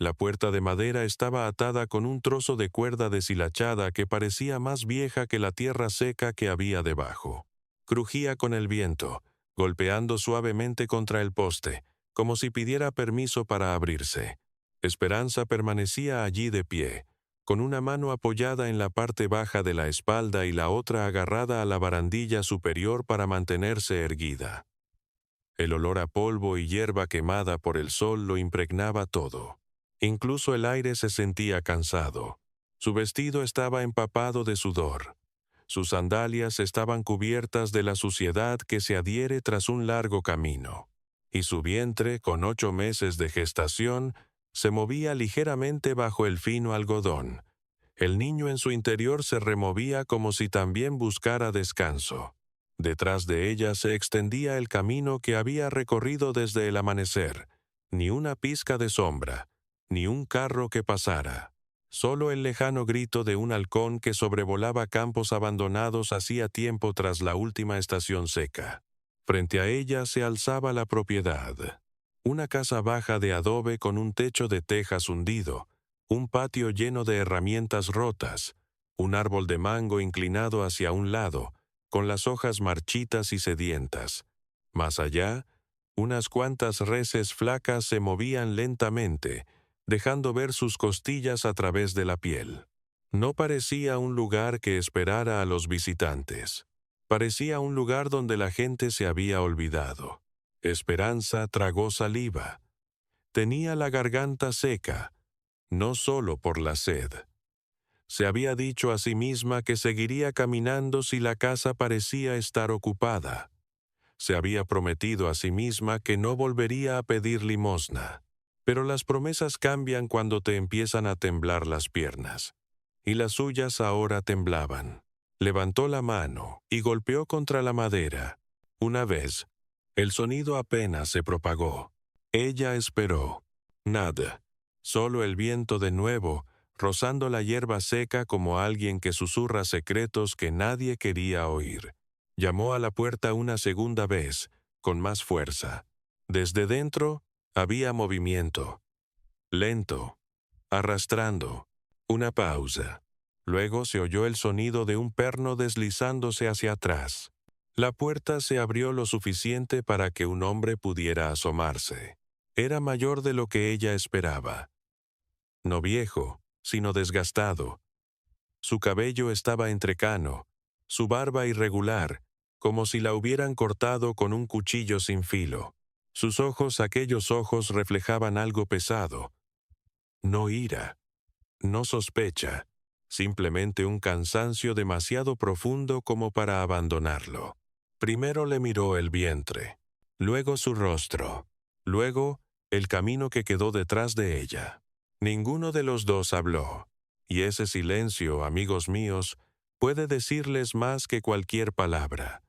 La puerta de madera estaba atada con un trozo de cuerda deshilachada que parecía más vieja que la tierra seca que había debajo. Crujía con el viento, golpeando suavemente contra el poste, como si pidiera permiso para abrirse. Esperanza permanecía allí de pie, con una mano apoyada en la parte baja de la espalda y la otra agarrada a la barandilla superior para mantenerse erguida. El olor a polvo y hierba quemada por el sol lo impregnaba todo. Incluso el aire se sentía cansado. Su vestido estaba empapado de sudor. Sus sandalias estaban cubiertas de la suciedad que se adhiere tras un largo camino. Y su vientre, con 8 meses de gestación, se movía ligeramente bajo el fino algodón. El niño en su interior se removía como si también buscara descanso. Detrás de ella se extendía el camino que había recorrido desde el amanecer. Ni una pizca de sombra, ni un carro que pasara. Solo el lejano grito de un halcón que sobrevolaba campos abandonados hacía tiempo tras la última estación seca. Frente a ella se alzaba la propiedad. Una casa baja de adobe con un techo de tejas hundido, un patio lleno de herramientas rotas, un árbol de mango inclinado hacia un lado, con las hojas marchitas y sedientas. Más allá, unas cuantas reses flacas se movían lentamente, dejando ver sus costillas a través de la piel. No parecía un lugar que esperara a los visitantes. Parecía un lugar donde la gente se había olvidado. Esperanza tragó saliva. Tenía la garganta seca, no solo por la sed. Se había dicho a sí misma que seguiría caminando si la casa parecía estar ocupada. Se había prometido a sí misma que no volvería a pedir limosna. Pero las promesas cambian cuando te empiezan a temblar las piernas. Y las suyas ahora temblaban. Levantó la mano y golpeó contra la madera. Una vez, el sonido apenas se propagó. Ella esperó. Nada. Solo el viento de nuevo, rozando la hierba seca como alguien que susurra secretos que nadie quería oír. Llamó a la puerta una segunda vez, con más fuerza. Desde dentro había movimiento. Lento, arrastrando. Una pausa. Luego se oyó el sonido de un perno deslizándose hacia atrás. La puerta se abrió lo suficiente para que un hombre pudiera asomarse. Era mayor de lo que ella esperaba. No viejo, sino desgastado. Su cabello estaba entrecano, su barba irregular, como si la hubieran cortado con un cuchillo sin filo. Sus ojos, aquellos ojos, reflejaban algo pesado. No ira, no sospecha, simplemente un cansancio demasiado profundo como para abandonarlo. Primero le miró el vientre, luego su rostro, luego el camino que quedó detrás de ella. Ninguno de los dos habló, y ese silencio, amigos míos, puede decirles más que cualquier palabra,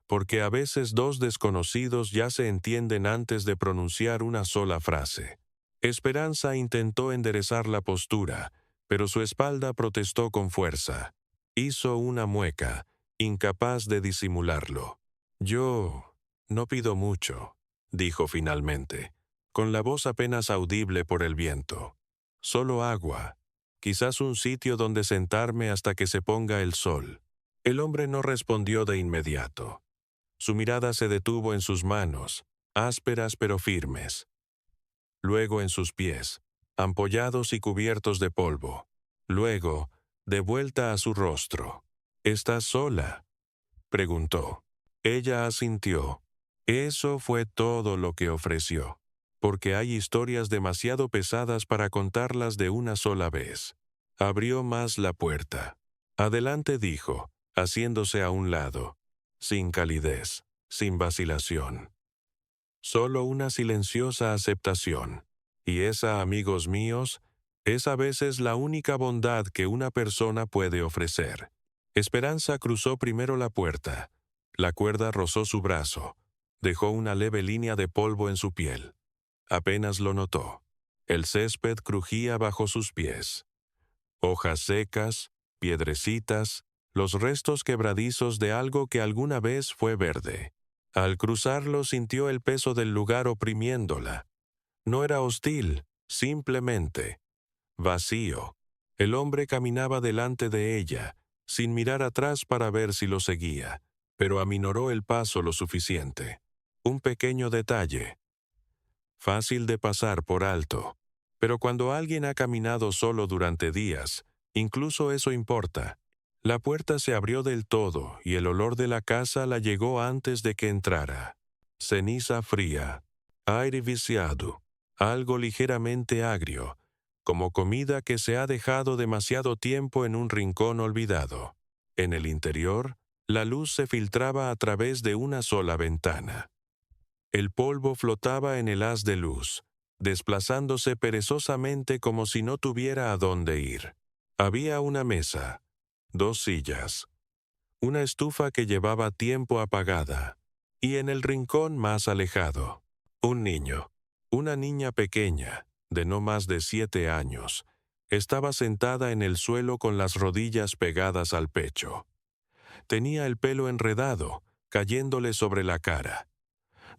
porque a veces dos desconocidos ya se entienden antes de pronunciar una sola frase. Esperanza intentó enderezar la postura, pero su espalda protestó con fuerza. Hizo una mueca, incapaz de disimularlo. «Yo no pido mucho», dijo finalmente, con la voz apenas audible por el viento. «Solo agua, quizás un sitio donde sentarme hasta que se ponga el sol». El hombre no respondió de inmediato. Su mirada se detuvo en sus manos, ásperas pero firmes. Luego en sus pies, ampollados y cubiertos de polvo. Luego, de vuelta a su rostro. «¿Estás sola?», preguntó. Ella asintió. Eso fue todo lo que ofreció, porque hay historias demasiado pesadas para contarlas de una sola vez. Abrió más la puerta. «Adelante», dijo, haciéndose a un lado, sin calidez, sin vacilación. Solo una silenciosa aceptación. Y esa, amigos míos, es a veces la única bondad que una persona puede ofrecer. Esperanza cruzó primero la puerta. La cuerda rozó su brazo. Dejó una leve línea de polvo en su piel. Apenas lo notó. El césped crujía bajo sus pies. Hojas secas, piedrecitas, los restos quebradizos de algo que alguna vez fue verde. Al cruzarlo sintió el peso del lugar oprimiéndola. No era hostil, Simplemente. Vacío. El hombre caminaba delante de ella, sin mirar atrás para ver si lo seguía, pero aminoró el paso lo suficiente. Un pequeño detalle. Fácil de pasar por alto. Pero cuando alguien ha caminado solo durante días, incluso eso importa. La puerta se abrió del todo y el olor de la casa la llegó antes de que entrara. Ceniza fría, aire viciado, algo ligeramente agrio, como comida que se ha dejado demasiado tiempo en un rincón olvidado. En el interior, la luz se filtraba a través de una sola ventana. El polvo flotaba en el haz de luz, desplazándose perezosamente como si no tuviera a dónde ir. Había una mesa, 2 sillas, una estufa que llevaba tiempo apagada, y en el rincón más alejado, un niño, una niña pequeña, de no más de 7 años, estaba sentada en el suelo con las rodillas pegadas al pecho. Tenía el pelo enredado, cayéndole sobre la cara.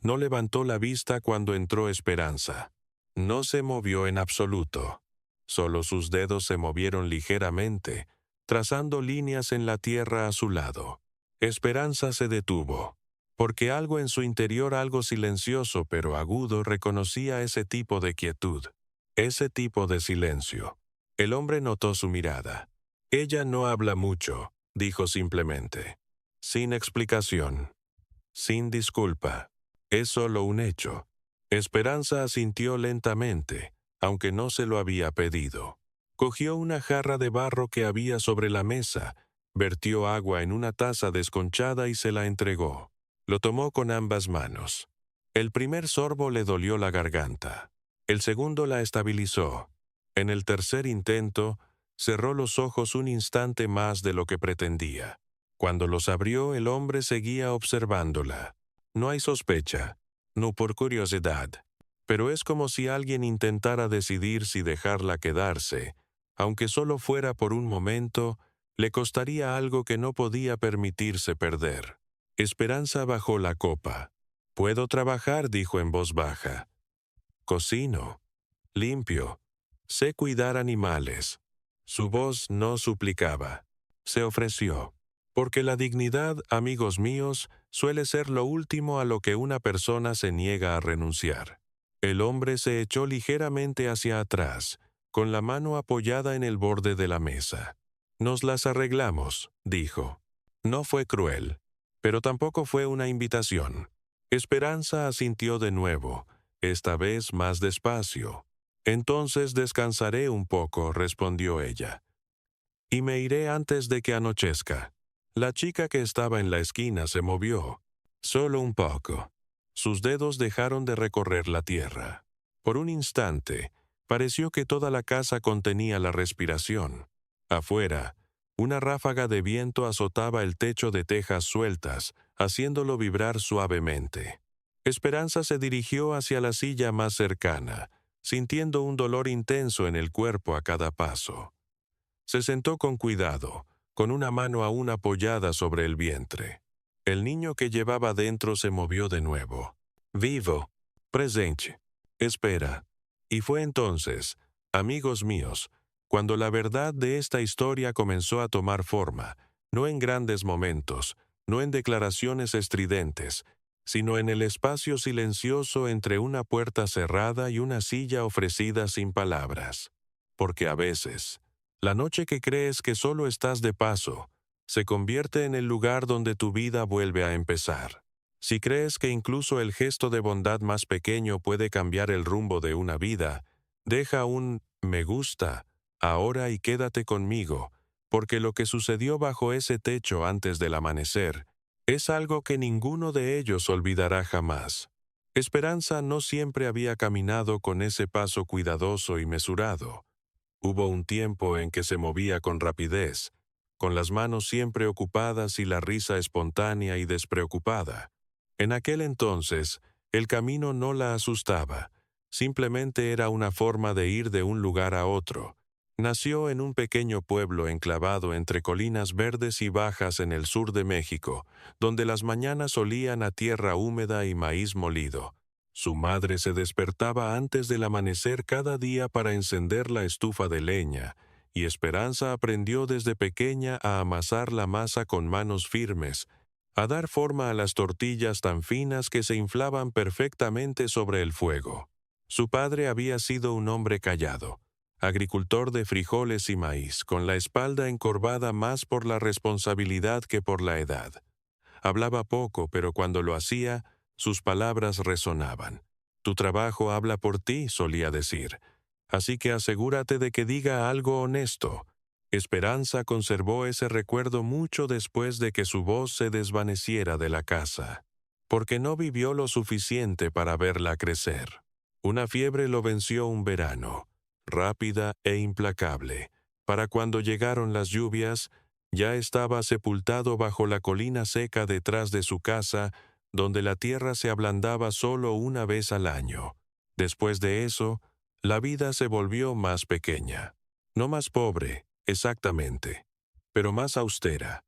No levantó la vista cuando entró Esperanza. No se movió en absoluto. Solo sus dedos se movieron ligeramente, trazando líneas en la tierra a su lado. Esperanza se detuvo, porque algo en su interior, algo silencioso pero agudo, reconocía ese tipo de quietud, ese tipo de silencio. El hombre notó su mirada. Ella no habla mucho, dijo simplemente. Sin explicación. Sin disculpa. Es solo un hecho. Esperanza asintió lentamente, aunque no se lo había pedido. Cogió una jarra de barro que había sobre la mesa, vertió agua en una taza desconchada y se la entregó. Lo tomó con ambas manos. El primer sorbo le dolió la garganta. El segundo la estabilizó. En el tercer intento, cerró los ojos un instante más de lo que pretendía. Cuando los abrió, el hombre seguía observándola. No hay sospecha, no por curiosidad, pero es como si alguien intentara decidir si dejarla quedarse, aunque solo fuera por un momento, le costaría algo que no podía permitirse perder. Esperanza bajó la copa. «Puedo trabajar», dijo en voz baja. «Cocino. Limpio. Sé cuidar animales». Su voz no suplicaba. Se ofreció. Porque la dignidad, amigos míos, suele ser lo último a lo que una persona se niega a renunciar. El hombre se echó ligeramente hacia atrás, con la mano apoyada en el borde de la mesa. «Nos las arreglamos», dijo. No fue cruel, pero tampoco fue una invitación. Esperanza asintió de nuevo, esta vez más despacio. «Entonces descansaré un poco», respondió ella. «Y me iré antes de que anochezca». La chica que estaba en la esquina se movió. Solo un poco. Sus dedos dejaron de recorrer la tierra. Por un instante, pareció que toda la casa contenía la respiración. Afuera, una ráfaga de viento azotaba el techo de tejas sueltas, haciéndolo vibrar suavemente. Esperanza se dirigió hacia la silla más cercana, sintiendo un dolor intenso en el cuerpo a cada paso. Se sentó con cuidado, con una mano aún apoyada sobre el vientre. El niño que llevaba dentro se movió de nuevo. «Vivo. Presente. Espera». Y fue entonces, amigos míos, cuando la verdad de esta historia comenzó a tomar forma, no en grandes momentos, no en declaraciones estridentes, sino en el espacio silencioso entre una puerta cerrada y una silla ofrecida sin palabras. Porque a veces, la noche que crees que solo estás de paso, se convierte en el lugar donde tu vida vuelve a empezar. Si crees que incluso el gesto de bondad más pequeño puede cambiar el rumbo de una vida, deja un «me gusta» ahora y quédate conmigo, porque lo que sucedió bajo ese techo antes del amanecer es algo que ninguno de ellos olvidará jamás. Esperanza no siempre había caminado con ese paso cuidadoso y mesurado. Hubo un tiempo en que se movía con rapidez, con las manos siempre ocupadas y la risa espontánea y despreocupada. En aquel entonces, el camino no la asustaba, simplemente era una forma de ir de un lugar a otro. Nació en un pequeño pueblo enclavado entre colinas verdes y bajas en el sur de México, donde las mañanas olían a tierra húmeda y maíz molido. Su madre se despertaba antes del amanecer cada día para encender la estufa de leña, y Esperanza aprendió desde pequeña a amasar la masa con manos firmes, a dar forma a las tortillas tan finas que se inflaban perfectamente sobre el fuego. Su padre había sido un hombre callado, agricultor de frijoles y maíz, con la espalda encorvada más por la responsabilidad que por la edad. Hablaba poco, pero cuando lo hacía, sus palabras resonaban. «Tu trabajo habla por ti», solía decir. «Así que asegúrate de que diga algo honesto». Esperanza conservó ese recuerdo mucho después de que su voz se desvaneciera de la casa, porque no vivió lo suficiente para verla crecer. Una fiebre lo venció un verano, rápida e implacable. Para cuando llegaron las lluvias, ya estaba sepultado bajo la colina seca detrás de su casa, donde la tierra se ablandaba solo una vez al año. Después de eso, la vida se volvió más pequeña. No más pobre, exactamente, pero más austera,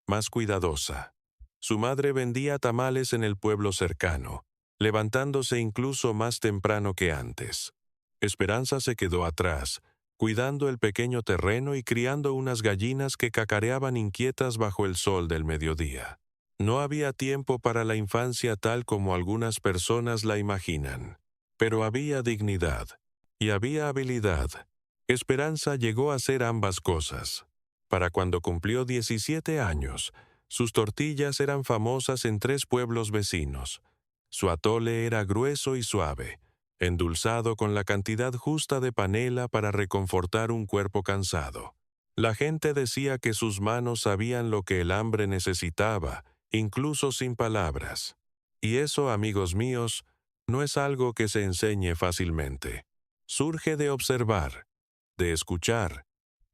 más cuidadosa. Su madre vendía tamales en el pueblo cercano, levantándose incluso más temprano que antes. Esperanza se quedó atrás, cuidando el pequeño terreno y criando unas gallinas que cacareaban inquietas bajo el sol del mediodía. No había tiempo para la infancia tal como algunas personas la imaginan, pero había dignidad y había habilidad. Esperanza llegó a ser ambas cosas. Para cuando cumplió 17 años, sus tortillas eran famosas en 3 pueblos vecinos. Su atole era grueso y suave, endulzado con la cantidad justa de panela para reconfortar un cuerpo cansado. La gente decía que sus manos sabían lo que el hambre necesitaba, incluso sin palabras. Y eso, amigos míos, no es algo que se enseñe fácilmente. Surge de observar, de escuchar,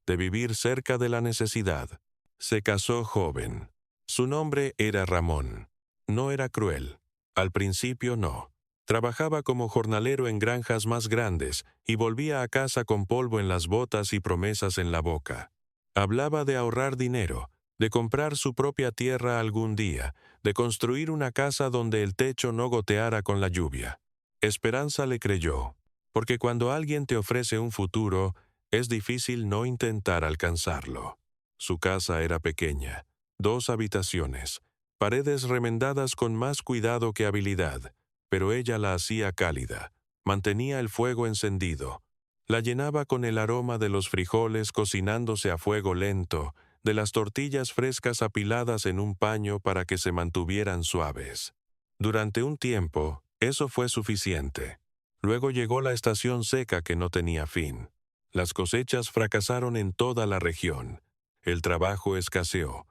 de vivir cerca de la necesidad. Se casó joven. Su nombre era Ramón. No era cruel. Al principio no. Trabajaba como jornalero en granjas más grandes y volvía a casa con polvo en las botas y promesas en la boca. Hablaba de ahorrar dinero, de comprar su propia tierra algún día, de construir una casa donde el techo no goteara con la lluvia. Esperanza le creyó, porque cuando alguien te ofrece un futuro, es difícil no intentar alcanzarlo. Su casa era pequeña, 2 habitaciones, paredes remendadas con más cuidado que habilidad, pero ella la hacía cálida, mantenía el fuego encendido, la llenaba con el aroma de los frijoles cocinándose a fuego lento, de las tortillas frescas apiladas en un paño para que se mantuvieran suaves. Durante un tiempo, eso fue suficiente. Luego llegó la estación seca que no tenía fin. Las cosechas fracasaron en toda la región. El trabajo escaseó.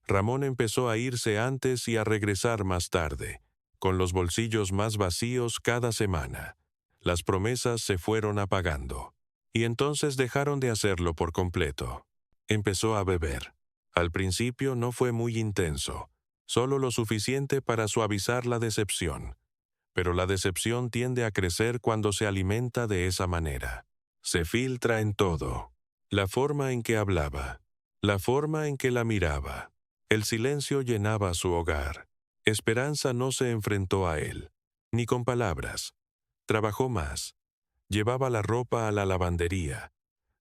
Ramón empezó a irse antes y a regresar más tarde, con los bolsillos más vacíos cada semana. Las promesas se fueron apagando. Y entonces dejaron de hacerlo por completo. Empezó a beber. Al principio no fue muy intenso, solo lo suficiente para suavizar la decepción. Pero la decepción tiende a crecer cuando se alimenta de esa manera. Se filtra en todo. La forma en que hablaba, la forma en que la miraba. El silencio llenaba su hogar. Esperanza no se enfrentó a él, ni con palabras. Trabajó más. Llevaba la ropa a la lavandería.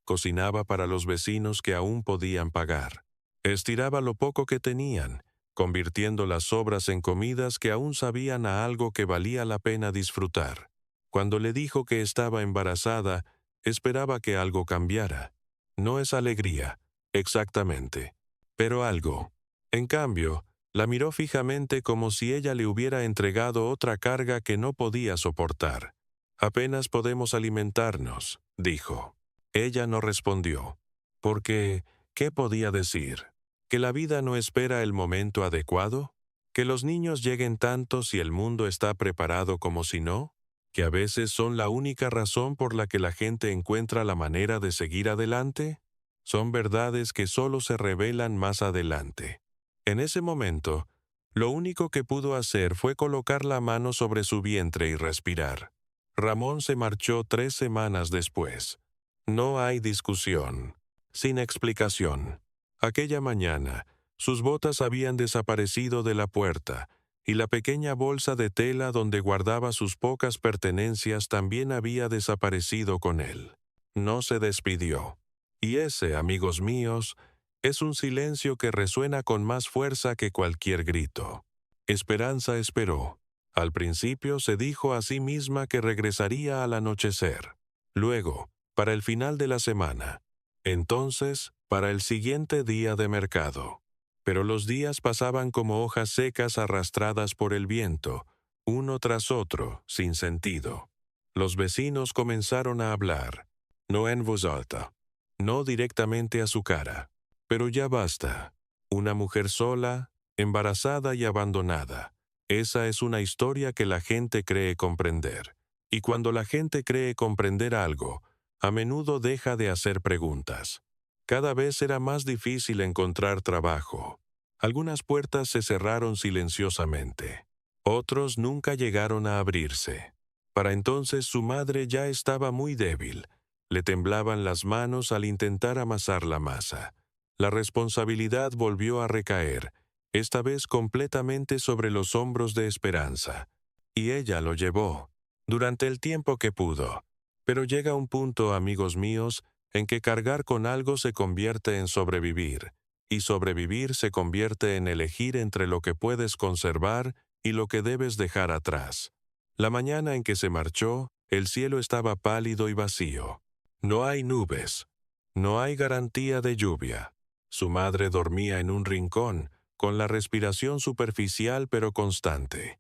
Cocinaba para los vecinos que aún podían pagar. Estiraba lo poco que tenían, convirtiendo las sobras en comidas que aún sabían a algo que valía la pena disfrutar. Cuando le dijo que estaba embarazada, esperaba que algo cambiara. No es alegría, exactamente, pero algo. En cambio, la miró fijamente como si ella le hubiera entregado otra carga que no podía soportar. «Apenas podemos alimentarnos», dijo. Ella no respondió, porque ¿qué podía decir? ¿Que la vida no espera el momento adecuado? ¿Que los niños lleguen tanto si el mundo está preparado como si no? ¿Que a veces son la única razón por la que la gente encuentra la manera de seguir adelante? Son verdades que solo se revelan más adelante. En ese momento, lo único que pudo hacer fue colocar la mano sobre su vientre y respirar. Ramón se marchó 3 semanas después. No hay discusión, sin explicación. Aquella mañana, sus botas habían desaparecido de la puerta y la pequeña bolsa de tela donde guardaba sus pocas pertenencias también había desaparecido con él. No se despidió. Y ese, amigos míos, es un silencio que resuena con más fuerza que cualquier grito. Esperanza esperó. Al principio se dijo a sí misma que regresaría al anochecer. Luego, para el final de la semana. Entonces, para el siguiente día de mercado. Pero los días pasaban como hojas secas arrastradas por el viento, uno tras otro, sin sentido. Los vecinos comenzaron a hablar, no en voz alta, no directamente a su cara. Pero ya basta. Una mujer sola, embarazada y abandonada. Esa es una historia que la gente cree comprender. Y cuando la gente cree comprender algo, a menudo deja de hacer preguntas. Cada vez era más difícil encontrar trabajo. Algunas puertas se cerraron silenciosamente. Otros nunca llegaron a abrirse. Para entonces su madre ya estaba muy débil. Le temblaban las manos al intentar amasar la masa. La responsabilidad volvió a recaer, esta vez completamente sobre los hombros de Esperanza. Y ella lo llevó, durante el tiempo que pudo. Pero llega un punto, amigos míos, en que cargar con algo se convierte en sobrevivir, y sobrevivir se convierte en elegir entre lo que puedes conservar y lo que debes dejar atrás. La mañana en que se marchó, el cielo estaba pálido y vacío. No hay nubes. No hay garantía de lluvia. Su madre dormía en un rincón, con la respiración superficial pero constante.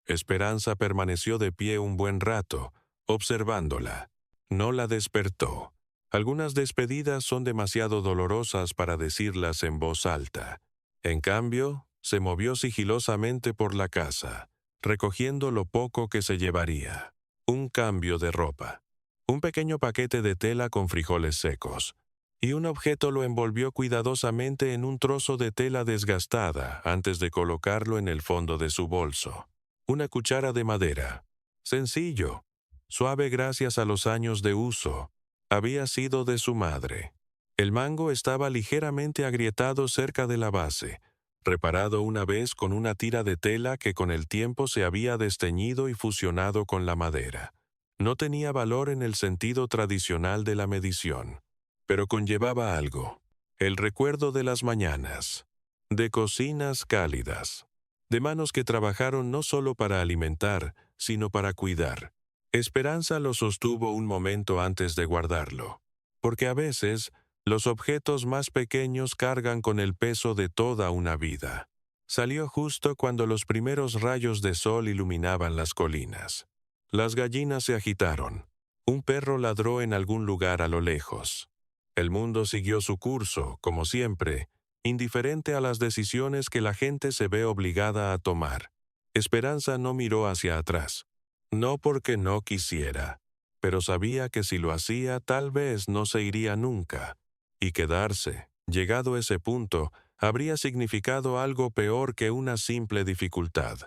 Esperanza permaneció de pie un buen rato, observándola. No la despertó. Algunas despedidas son demasiado dolorosas para decirlas en voz alta. En cambio, se movió sigilosamente por la casa, recogiendo lo poco que se llevaría. Un cambio de ropa. Un pequeño paquete de tela con frijoles secos. Y un objeto lo envolvió cuidadosamente en un trozo de tela desgastada antes de colocarlo en el fondo de su bolso. Una cuchara de madera. Sencillo. Suave gracias a los años de uso. Había sido de su madre. El mango estaba ligeramente agrietado cerca de la base, reparado una vez con una tira de tela que con el tiempo se había desteñido y fusionado con la madera. No tenía valor en el sentido tradicional de la medición, pero conllevaba algo. El recuerdo de las mañanas, de cocinas cálidas, de manos que trabajaron no solo para alimentar, sino para cuidar. Esperanza lo sostuvo un momento antes de guardarlo, porque a veces los objetos más pequeños cargan con el peso de toda una vida. Salió justo cuando los primeros rayos de sol iluminaban las colinas. Las gallinas se agitaron. Un perro ladró en algún lugar a lo lejos. El mundo siguió su curso, como siempre, indiferente a las decisiones que la gente se ve obligada a tomar. Esperanza no miró hacia atrás. No porque no quisiera, pero sabía que si lo hacía tal vez no se iría nunca, y quedarse, llegado ese punto, habría significado algo peor que una simple dificultad.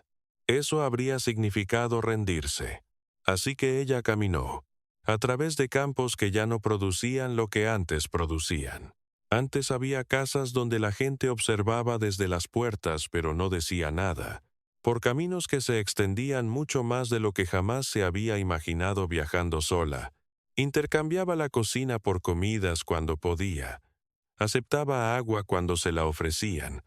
Eso habría significado rendirse. Así que ella caminó, a través de campos que ya no producían lo que antes producían. Antes había casas donde la gente observaba desde las puertas pero no decía nada, por caminos que se extendían mucho más de lo que jamás se había imaginado viajando sola. Intercambiaba la cocina por comidas cuando podía. Aceptaba agua cuando se la ofrecían.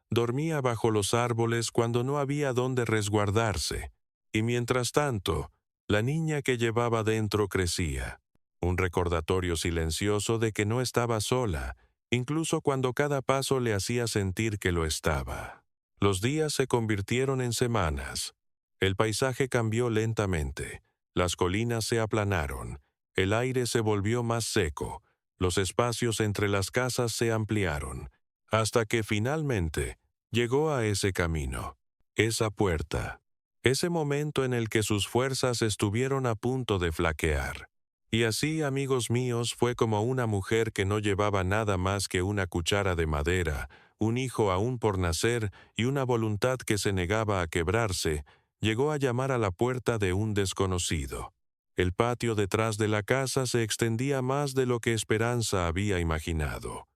Dormía bajo los árboles cuando no había dónde resguardarse. Y mientras tanto, la niña que llevaba dentro crecía. Un recordatorio silencioso de que no estaba sola, incluso cuando cada paso le hacía sentir que lo estaba. Los días se convirtieron en semanas. El paisaje cambió lentamente. Las colinas se aplanaron. El aire se volvió más seco. Los espacios entre las casas se ampliaron. Hasta que finalmente llegó a ese camino, esa puerta, ese momento en el que sus fuerzas estuvieron a punto de flaquear. Y así, amigos míos, fue como una mujer que no llevaba nada más que una cuchara de madera, un hijo aún por nacer y una voluntad que se negaba a quebrarse, llegó a llamar a la puerta de un desconocido. El patio detrás de la casa se extendía más de lo que Esperanza había imaginado.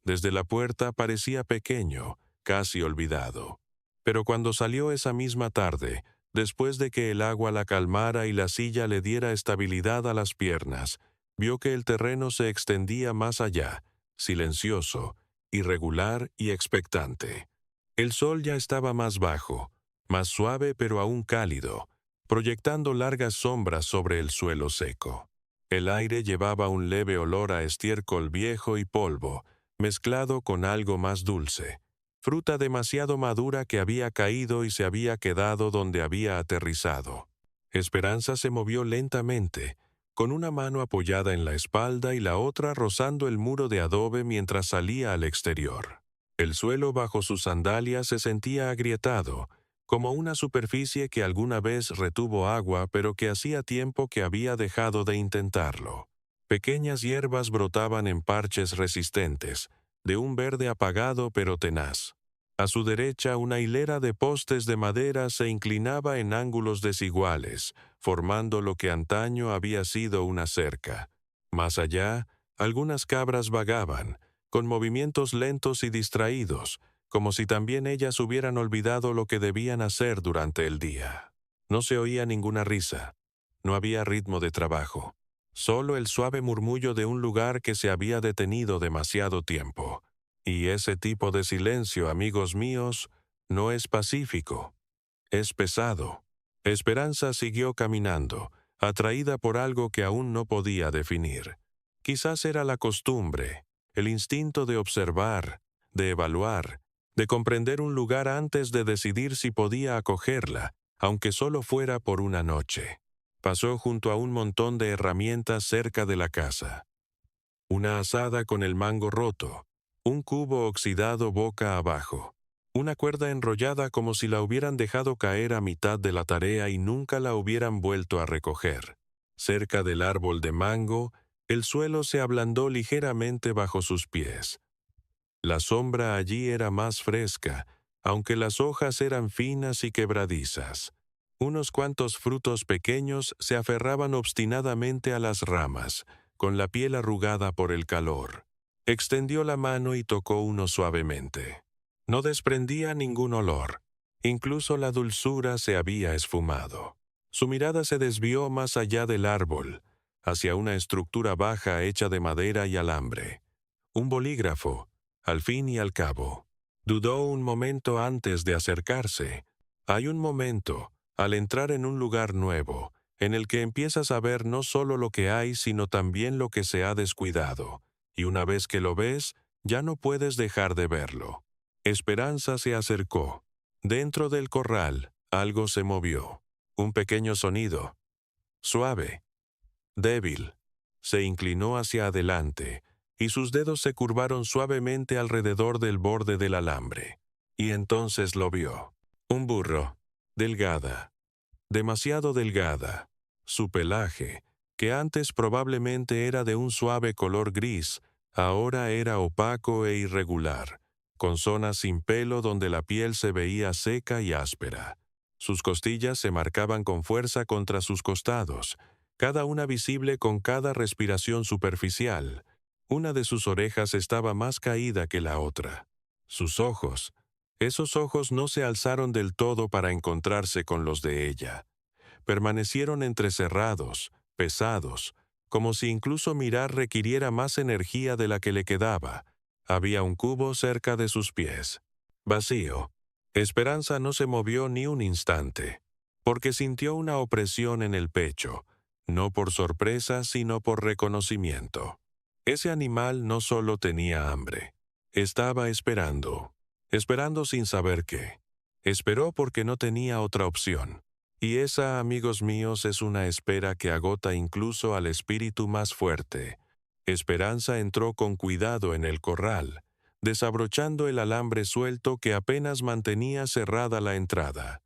Desde la puerta parecía pequeño, casi olvidado. Pero cuando salió esa misma tarde, después de que el agua la calmara y la silla le diera estabilidad a las piernas, vio que el terreno se extendía más allá, silencioso, irregular y expectante. El sol ya estaba más bajo, más suave pero aún cálido, proyectando largas sombras sobre el suelo seco. El aire llevaba un leve olor a estiércol viejo y polvo, mezclado con algo más dulce, fruta demasiado madura que había caído y se había quedado donde había aterrizado. Esperanza se movió lentamente, con una mano apoyada en la espalda y la otra rozando el muro de adobe mientras salía al exterior. El suelo bajo sus sandalias se sentía agrietado, como una superficie que alguna vez retuvo agua pero que hacía tiempo que había dejado de intentarlo. Pequeñas hierbas brotaban en parches resistentes, de un verde apagado pero tenaz. A su derecha una hilera de postes de madera se inclinaba en ángulos desiguales, formando lo que antaño había sido una cerca. Más allá, algunas cabras vagaban, con movimientos lentos y distraídos, como si también ellas hubieran olvidado lo que debían hacer durante el día. No se oía ninguna risa. No había ritmo de trabajo. Solo el suave murmullo de un lugar que se había detenido demasiado tiempo. Y ese tipo de silencio, amigos míos, no es pacífico. Es pesado. Esperanza siguió caminando, atraída por algo que aún no podía definir. Quizás era la costumbre, el instinto de observar, de evaluar, de comprender un lugar antes de decidir si podía acogerla, aunque solo fuera por una noche. Pasó junto a un montón de herramientas cerca de la casa. Una azada con el mango roto, un cubo oxidado boca abajo, una cuerda enrollada como si la hubieran dejado caer a mitad de la tarea y nunca la hubieran vuelto a recoger. Cerca del árbol de mango, el suelo se ablandó ligeramente bajo sus pies. La sombra allí era más fresca, aunque las hojas eran finas y quebradizas. Unos cuantos frutos pequeños se aferraban obstinadamente a las ramas, con la piel arrugada por el calor. Extendió la mano y tocó uno suavemente. No desprendía ningún olor. Incluso la dulzura se había esfumado. Su mirada se desvió más allá del árbol, hacia una estructura baja hecha de madera y alambre. Un bolígrafo, al fin y al cabo. Dudó un momento antes de acercarse. Hay un momento, al entrar en un lugar nuevo, en el que empiezas a ver no solo lo que hay, sino también lo que se ha descuidado. Y una vez que lo ves, ya no puedes dejar de verlo. Esperanza se acercó. Dentro del corral, algo se movió. Un pequeño sonido. Suave. Débil. Se inclinó hacia adelante, y sus dedos se curvaron suavemente alrededor del borde del alambre. Y entonces lo vio. Un burro. Delgada. Demasiado delgada. Su pelaje, que antes probablemente era de un suave color gris, ahora era opaco e irregular, con zonas sin pelo donde la piel se veía seca y áspera. Sus costillas se marcaban con fuerza contra sus costados, cada una visible con cada respiración superficial. Una de sus orejas estaba más caída que la otra. Sus ojos, esos ojos no se alzaron del todo para encontrarse con los de ella. Permanecieron entrecerrados, pesados, como si incluso mirar requiriera más energía de la que le quedaba. Había un cubo cerca de sus pies. Vacío. Esperanza no se movió ni un instante, porque sintió una opresión en el pecho, no por sorpresa, sino por reconocimiento. Ese animal no solo tenía hambre, estaba esperando sin saber qué. Esperó porque no tenía otra opción. Y esa, amigos míos, es una espera que agota incluso al espíritu más fuerte. Esperanza entró con cuidado en el corral, desabrochando el alambre suelto que apenas mantenía cerrada la entrada.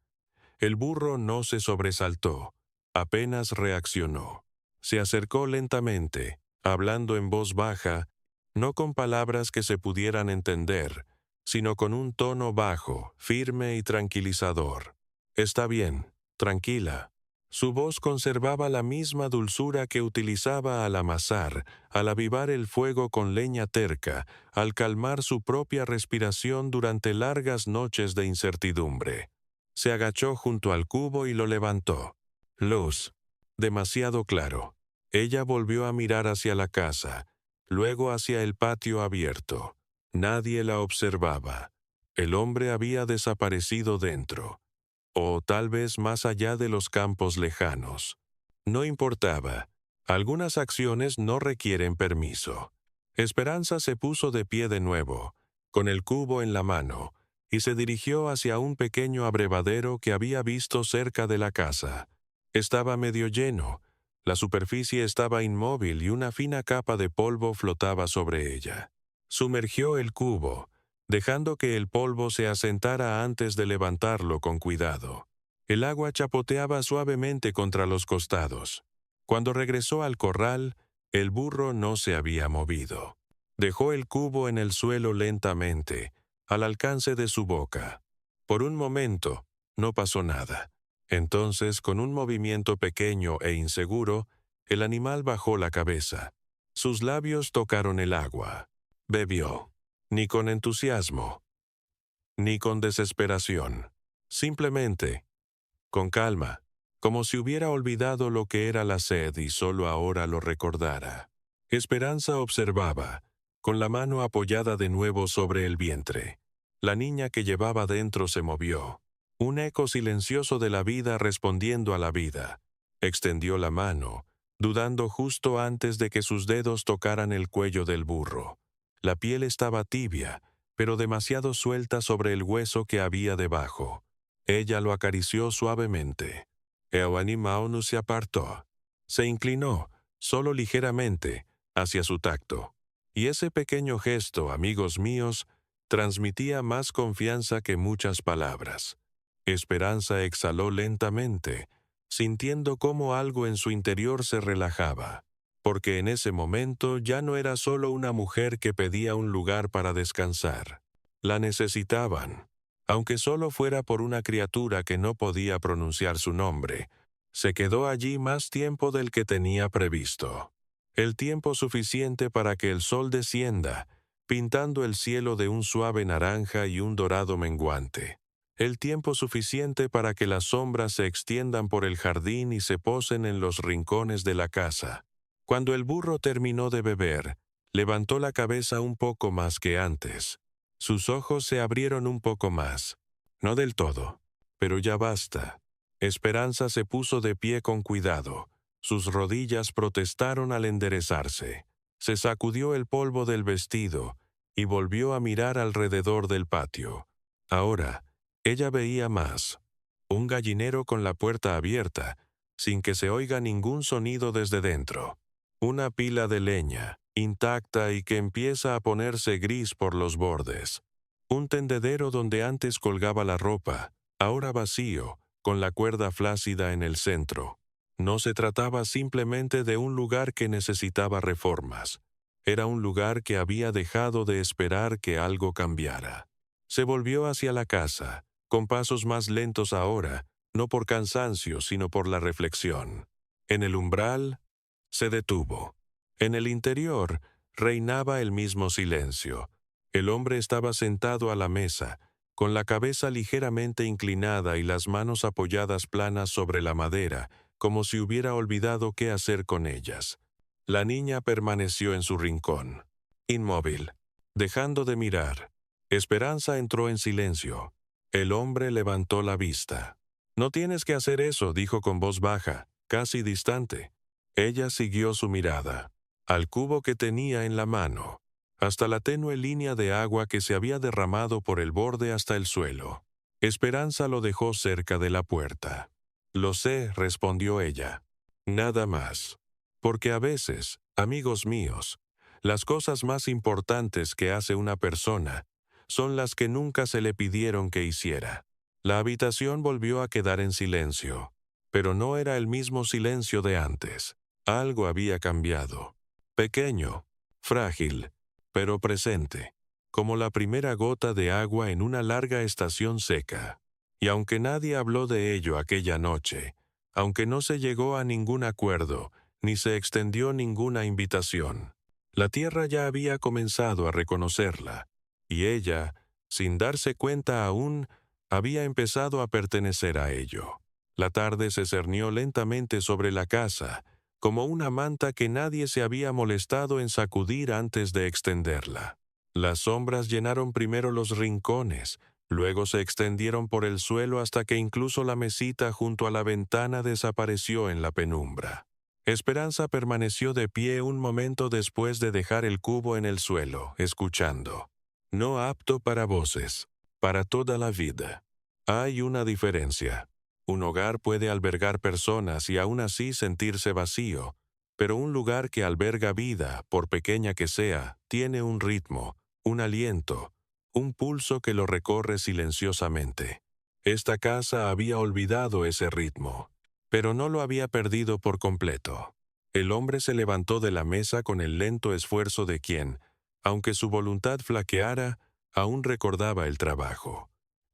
El burro no se sobresaltó, apenas reaccionó. Se acercó lentamente, hablando en voz baja, no con palabras que se pudieran entender, sino con un tono bajo, firme y tranquilizador. «Está bien, tranquila. Su voz conservaba la misma dulzura que utilizaba al amasar, al avivar el fuego con leña terca, al calmar su propia respiración durante largas noches de incertidumbre. Se agachó junto al cubo y lo levantó. Luz. Demasiado claro. Ella volvió a mirar hacia la casa, luego hacia el patio abierto. Nadie la observaba. El hombre había desaparecido dentro. O tal vez más allá de los campos lejanos. No importaba. Algunas acciones no requieren permiso. Esperanza se puso de pie de nuevo, con el cubo en la mano, y se dirigió hacia un pequeño abrevadero que había visto cerca de la casa. Estaba medio lleno. La superficie estaba inmóvil y una fina capa de polvo flotaba sobre ella. Sumergió el cubo, dejando que el polvo se asentara antes de levantarlo con cuidado. El agua chapoteaba suavemente contra los costados. Cuando regresó al corral, el burro no se había movido. Dejó el cubo en el suelo lentamente, al alcance de su boca. Por un momento, no pasó nada. Entonces, con un movimiento pequeño e inseguro, el animal bajó la cabeza. Sus labios tocaron el agua. Bebió. Ni con entusiasmo, ni con desesperación. Simplemente, con calma, como si hubiera olvidado lo que era la sed y solo ahora lo recordara. Esperanza observaba, con la mano apoyada de nuevo sobre el vientre. La niña que llevaba dentro se movió. Un eco silencioso de la vida respondiendo a la vida. Extendió la mano, dudando justo antes de que sus dedos tocaran el cuello del burro. La piel estaba tibia, pero demasiado suelta sobre el hueso que había debajo. Ella lo acarició suavemente. El animal no se apartó. Se inclinó, solo ligeramente, hacia su tacto. Y ese pequeño gesto, amigos míos, transmitía más confianza que muchas palabras. Esperanza exhaló lentamente, sintiendo cómo algo en su interior se relajaba. Porque en ese momento ya no era solo una mujer que pedía un lugar para descansar. La necesitaban, aunque solo fuera por una criatura que no podía pronunciar su nombre. Se quedó allí más tiempo del que tenía previsto. El tiempo suficiente para que el sol descienda, pintando el cielo de un suave naranja y un dorado menguante. El tiempo suficiente para que las sombras se extiendan por el jardín y se posen en los rincones de la casa. Cuando el burro terminó de beber, levantó la cabeza un poco más que antes. Sus ojos se abrieron un poco más. No del todo, pero ya basta. Esperanza se puso de pie con cuidado. Sus rodillas protestaron al enderezarse. Se sacudió el polvo del vestido y volvió a mirar alrededor del patio. Ahora, ella veía más. Un gallinero con la puerta abierta, sin que se oiga ningún sonido desde dentro. Una pila de leña, intacta y que empieza a ponerse gris por los bordes. Un tendedero donde antes colgaba la ropa, ahora vacío, con la cuerda flácida en el centro. No se trataba simplemente de un lugar que necesitaba reformas. Era un lugar que había dejado de esperar que algo cambiara. Se volvió hacia la casa, con pasos más lentos ahora, no por cansancio, sino por la reflexión. En el umbral, se detuvo. En el interior reinaba el mismo silencio. El hombre estaba sentado a la mesa, con la cabeza ligeramente inclinada y las manos apoyadas planas sobre la madera, como si hubiera olvidado qué hacer con ellas. La niña permaneció en su rincón, inmóvil, dejando de mirar. Esperanza entró en silencio. El hombre levantó la vista. «No tienes que hacer eso», dijo con voz baja, casi distante. Ella siguió su mirada, al cubo que tenía en la mano, hasta la tenue línea de agua que se había derramado por el borde hasta el suelo. Esperanza lo dejó cerca de la puerta. «Lo sé», respondió ella. «Nada más. Porque a veces, amigos míos, las cosas más importantes que hace una persona son las que nunca se le pidieron que hiciera». La habitación volvió a quedar en silencio, pero no era el mismo silencio de antes. Algo había cambiado. Pequeño, frágil, pero presente, como la primera gota de agua en una larga estación seca. Y aunque nadie habló de ello aquella noche, aunque no se llegó a ningún acuerdo, ni se extendió ninguna invitación. La tierra ya había comenzado a reconocerla, y ella, sin darse cuenta aún, había empezado a pertenecer a ello. La tarde se cernió lentamente sobre la casa, como una manta que nadie se había molestado en sacudir antes de extenderla. Las sombras llenaron primero los rincones, luego se extendieron por el suelo hasta que incluso la mesita junto a la ventana desapareció en la penumbra. Esperanza permaneció de pie un momento después de dejar el cubo en el suelo, escuchando. No apto para voces, para toda la vida. Hay una diferencia. Un hogar puede albergar personas y aún así sentirse vacío, pero un lugar que alberga vida, por pequeña que sea, tiene un ritmo, un aliento, un pulso que lo recorre silenciosamente. Esta casa había olvidado ese ritmo, pero no lo había perdido por completo. El hombre se levantó de la mesa con el lento esfuerzo de quien, aunque su voluntad flaqueara, aún recordaba el trabajo.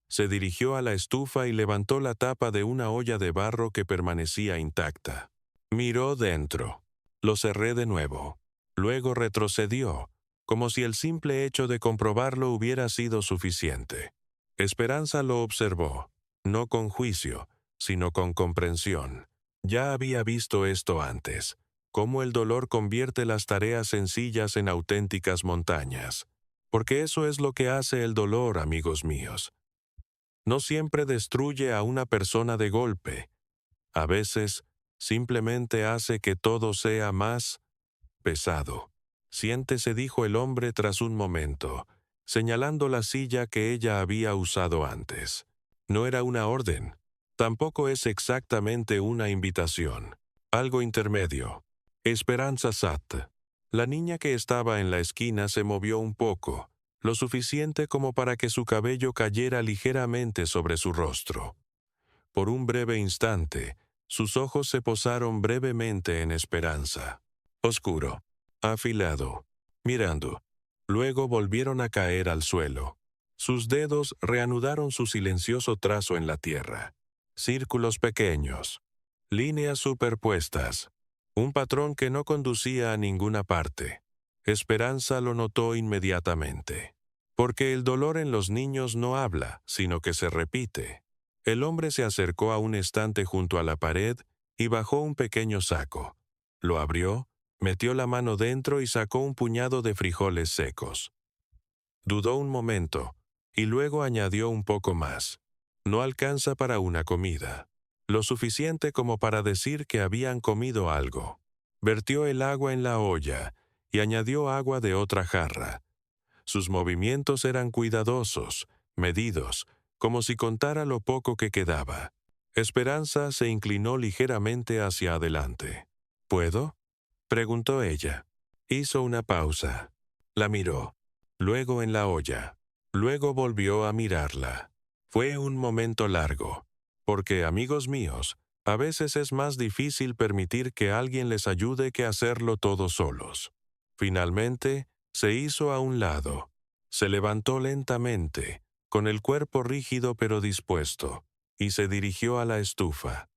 Se dirigió a la estufa y levantó la tapa de una olla de barro que permanecía intacta. Miró dentro. Lo cerré de nuevo. Luego retrocedió, como si el simple hecho de comprobarlo hubiera sido suficiente. Esperanza lo observó, no con juicio, sino con comprensión. Ya había visto esto antes, cómo el dolor convierte las tareas sencillas en auténticas montañas. Porque eso es lo que hace el dolor, amigos míos. No siempre destruye a una persona de golpe. A veces, simplemente hace que todo sea más pesado. Siéntese, dijo el hombre tras un momento, señalando la silla que ella había usado antes. No era una orden. Tampoco es exactamente una invitación. Algo intermedio. Esperanza Sat. La niña que estaba en la esquina se movió un poco, lo suficiente como para que su cabello cayera ligeramente sobre su rostro. Por un breve instante, sus ojos se posaron brevemente en Esperanza. Oscuro, afilado, mirando. Luego volvieron a caer al suelo. Sus dedos reanudaron su silencioso trazo en la tierra. Círculos pequeños, líneas superpuestas, un patrón que no conducía a ninguna parte. Esperanza lo notó inmediatamente. Porque el dolor en los niños no habla, sino que se repite. El hombre se acercó a un estante junto a la pared y bajó un pequeño saco. Lo abrió, metió la mano dentro y sacó un puñado de frijoles secos. Dudó un momento, y luego añadió un poco más. No alcanza para una comida. Lo suficiente como para decir que habían comido algo. Vertió el agua en la olla y añadió agua de otra jarra. Sus movimientos eran cuidadosos, medidos, como si contara lo poco que quedaba. Esperanza se inclinó ligeramente hacia adelante. ¿Puedo?, preguntó ella. Hizo una pausa. La miró. Luego en la olla. Luego volvió a mirarla. Fue un momento largo, porque, amigos míos, a veces es más difícil permitir que alguien les ayude que hacerlo todos solos. Finalmente, se hizo a un lado. Se levantó lentamente, con el cuerpo rígido pero dispuesto, y se dirigió a la estufa.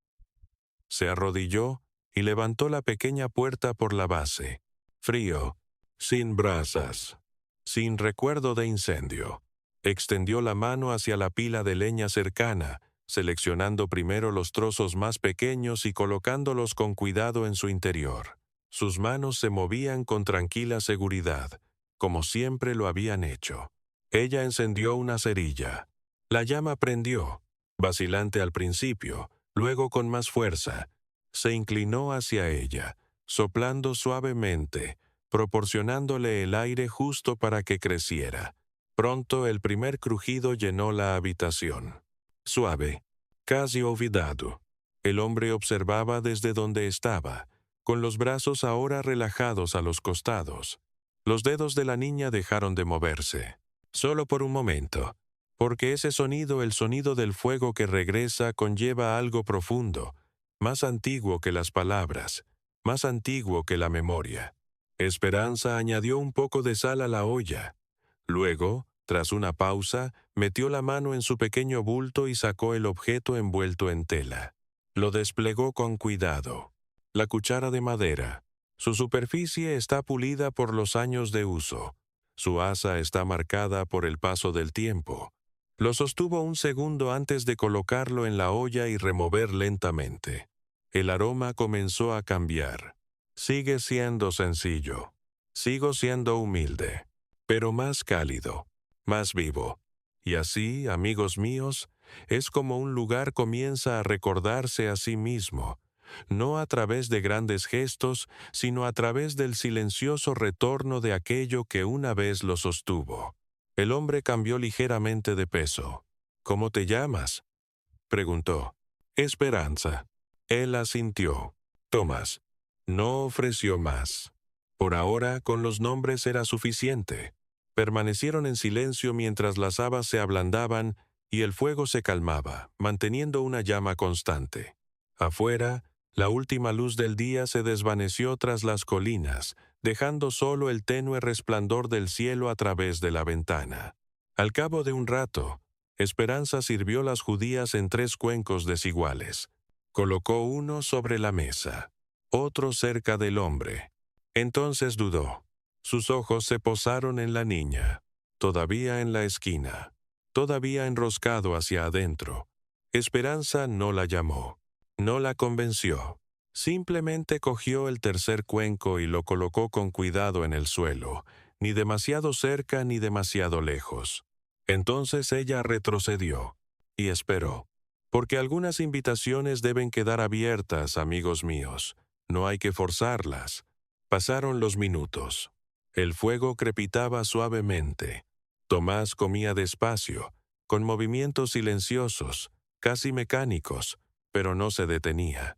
Se arrodilló y levantó la pequeña puerta por la base. Frío, sin brasas, sin recuerdo de incendio. Extendió la mano hacia la pila de leña cercana, seleccionando primero los trozos más pequeños y colocándolos con cuidado en su interior. Sus manos se movían con tranquila seguridad, como siempre lo habían hecho. Ella encendió una cerilla. La llama prendió, vacilante al principio, luego con más fuerza. Se inclinó hacia ella, soplando suavemente, proporcionándole el aire justo para que creciera. Pronto el primer crujido llenó la habitación. Suave, casi olvidado. El hombre observaba desde donde estaba, con los brazos ahora relajados a los costados. Los dedos de la niña dejaron de moverse. Solo por un momento, porque ese sonido, el sonido del fuego que regresa, conlleva algo profundo, más antiguo que las palabras, más antiguo que la memoria. Esperanza añadió un poco de sal a la olla. Luego, tras una pausa, metió la mano en su pequeño bulto y sacó el objeto envuelto en tela. Lo desplegó con cuidado. La cuchara de madera. Su superficie está pulida por los años de uso. Su asa está marcada por el paso del tiempo. Lo sostuvo un segundo antes de colocarlo en la olla y remover lentamente. El aroma comenzó a cambiar. Sigue siendo sencillo. Sigo siendo humilde, pero más cálido, más vivo. Y así, amigos míos, es como un lugar comienza a recordarse a sí mismo, no a través de grandes gestos, sino a través del silencioso retorno de aquello que una vez lo sostuvo. El hombre cambió ligeramente de peso. ¿Cómo te llamas?, preguntó. Esperanza. Él asintió. Tomás. No ofreció más. Por ahora, con los nombres era suficiente. Permanecieron en silencio mientras las habas se ablandaban y el fuego se calmaba, manteniendo una llama constante. Afuera, la última luz del día se desvaneció tras las colinas, dejando solo el tenue resplandor del cielo a través de la ventana. Al cabo de un rato, Esperanza sirvió las judías en 3 cuencos desiguales. Colocó uno sobre la mesa, otro cerca del hombre. Entonces dudó. Sus ojos se posaron en la niña, todavía en la esquina, todavía enroscado hacia adentro. Esperanza no la llamó, no la convenció. Simplemente cogió el tercer cuenco y lo colocó con cuidado en el suelo, ni demasiado cerca ni demasiado lejos. Entonces ella retrocedió y esperó, porque algunas invitaciones deben quedar abiertas, amigos míos. No hay que forzarlas. Pasaron los minutos. El fuego crepitaba suavemente. Tomás comía despacio, con movimientos silenciosos, casi mecánicos, pero no se detenía.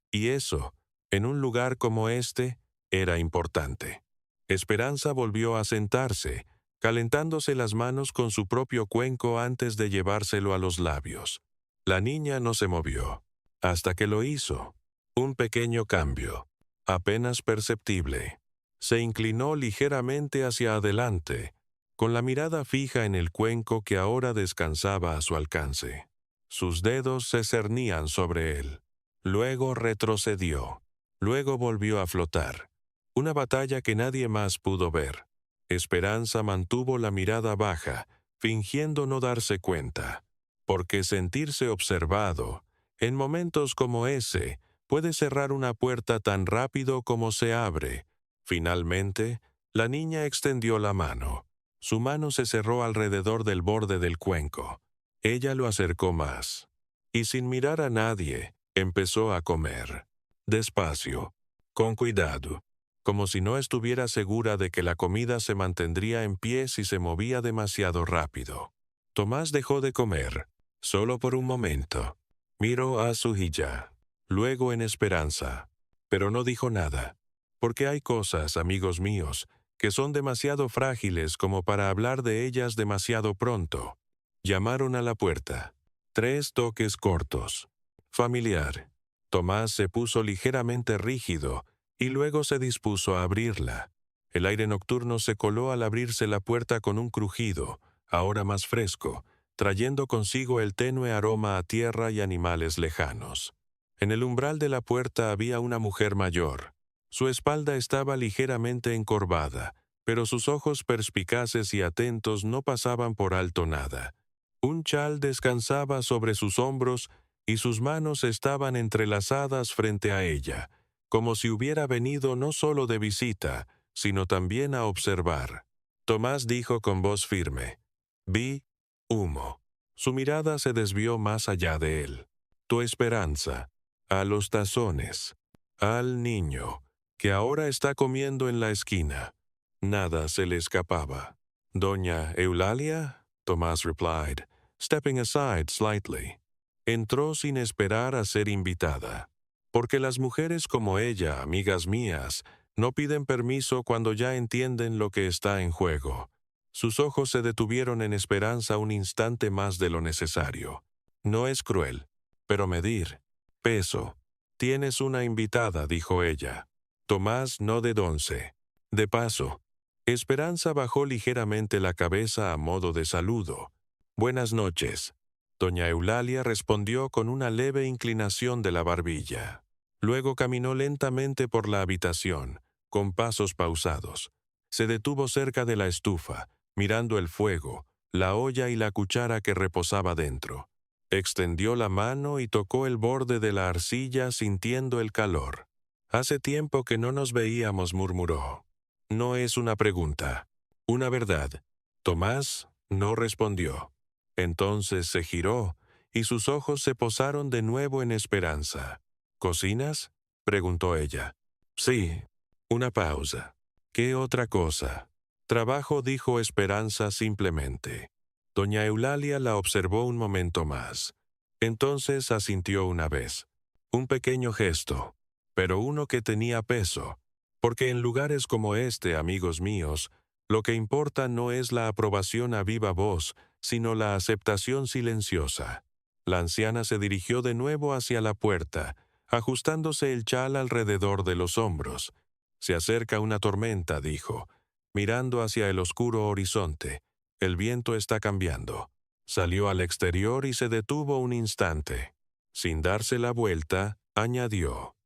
Y eso, en un lugar como este, era importante. Esperanza volvió a sentarse, calentándose las manos con su propio cuenco antes de llevárselo a los labios. La niña no se movió, hasta que lo hizo. Un pequeño cambio, apenas perceptible. Se inclinó ligeramente hacia adelante, con la mirada fija en el cuenco que ahora descansaba a su alcance. Sus dedos se cernían sobre él. Luego retrocedió. Luego volvió a flotar. Una batalla que nadie más pudo ver. Esperanza mantuvo la mirada baja, fingiendo no darse cuenta. Porque sentirse observado, en momentos como ese, puede cerrar una puerta tan rápido como se abre. Finalmente, la niña extendió la mano. Su mano se cerró alrededor del borde del cuenco. Ella lo acercó más. Y sin mirar a nadie, empezó a comer. Despacio, con cuidado, como si no estuviera segura de que la comida se mantendría en pie si se movía demasiado rápido. Tomás dejó de comer, solo por un momento. Miró a su hija, luego en Esperanza, pero no dijo nada, porque hay cosas, amigos míos, que son demasiado frágiles como para hablar de ellas demasiado pronto. Llamaron a la puerta. 3 toques cortos. Familiar. Tomás se puso ligeramente rígido y luego se dispuso a abrirla. El aire nocturno se coló al abrirse la puerta con un crujido, ahora más fresco, trayendo consigo el tenue aroma a tierra y animales lejanos. En el umbral de la puerta había una mujer mayor. Su espalda estaba ligeramente encorvada, pero sus ojos perspicaces y atentos no pasaban por alto nada. Un chal descansaba sobre sus hombros y sus manos estaban entrelazadas frente a ella, como si hubiera venido no solo de visita, sino también a observar. Tomás dijo con voz firme: «Vi humo». Su mirada se desvió más allá de él. Tu esperanza, a los tazones, al niño, que ahora está comiendo en la esquina. Nada se le escapaba. «Doña Eulalia», Tomás replied, stepping aside slightly. Entró sin esperar a ser invitada. Porque las mujeres como ella, amigas mías, no piden permiso cuando ya entienden lo que está en juego. Sus ojos se detuvieron en Esperanza un instante más de lo necesario. No es cruel, pero medir. Peso. Tienes una invitada, dijo ella. Tomás no de donce. De paso. Esperanza bajó ligeramente la cabeza a modo de saludo. Buenas noches. Doña Eulalia respondió con una leve inclinación de la barbilla. Luego caminó lentamente por la habitación, con pasos pausados. Se detuvo cerca de la estufa, mirando el fuego, la olla y la cuchara que reposaba dentro. Extendió la mano y tocó el borde de la arcilla sintiendo el calor. «Hace tiempo que no nos veíamos», murmuró. «No es una pregunta, una verdad». Tomás no respondió. Entonces se giró y sus ojos se posaron de nuevo en Esperanza. «¿Cocinas?», preguntó ella. «Sí». Una pausa. «¿Qué otra cosa?». «Trabajo», dijo Esperanza simplemente. Doña Eulalia la observó un momento más. Entonces asintió una vez. Un pequeño gesto, pero uno que tenía peso, porque en lugares como este, amigos míos, lo que importa no es la aprobación a viva voz, sino la aceptación silenciosa. La anciana se dirigió de nuevo hacia la puerta, ajustándose el chal alrededor de los hombros. «Se acerca una tormenta», dijo, mirando hacia el oscuro horizonte. «El viento está cambiando». Salió al exterior y se detuvo un instante. Sin darse la vuelta, añadió: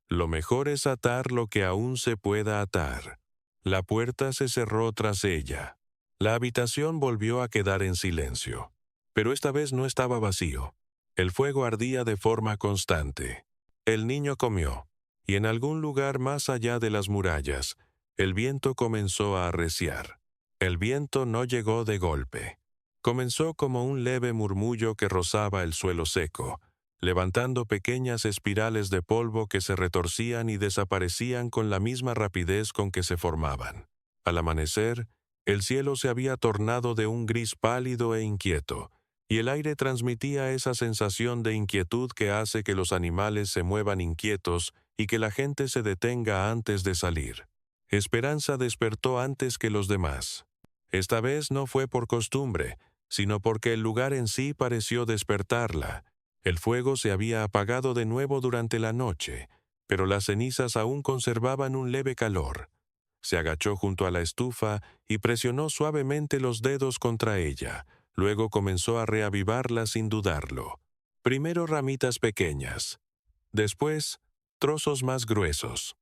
«Lo mejor es atar lo que aún se pueda atar». La puerta se cerró tras ella. La habitación volvió a quedar en silencio. Pero esta vez no estaba vacío. El fuego ardía de forma constante. El niño comió, y en algún lugar más allá de las murallas, el viento comenzó a arreciar. El viento no llegó de golpe. Comenzó como un leve murmullo que rozaba el suelo seco, levantando pequeñas espirales de polvo que se retorcían y desaparecían con la misma rapidez con que se formaban. Al amanecer, el cielo se había tornado de un gris pálido e inquieto, y el aire transmitía esa sensación de inquietud que hace que los animales se muevan inquietos y que la gente se detenga antes de salir. Esperanza despertó antes que los demás. Esta vez no fue por costumbre, sino porque el lugar en sí pareció despertarla. El fuego se había apagado de nuevo durante la noche, pero las cenizas aún conservaban un leve calor. Se agachó junto a la estufa y presionó suavemente los dedos contra ella. Luego comenzó a reavivarla sin dudarlo. Primero ramitas pequeñas, después trozos más gruesos.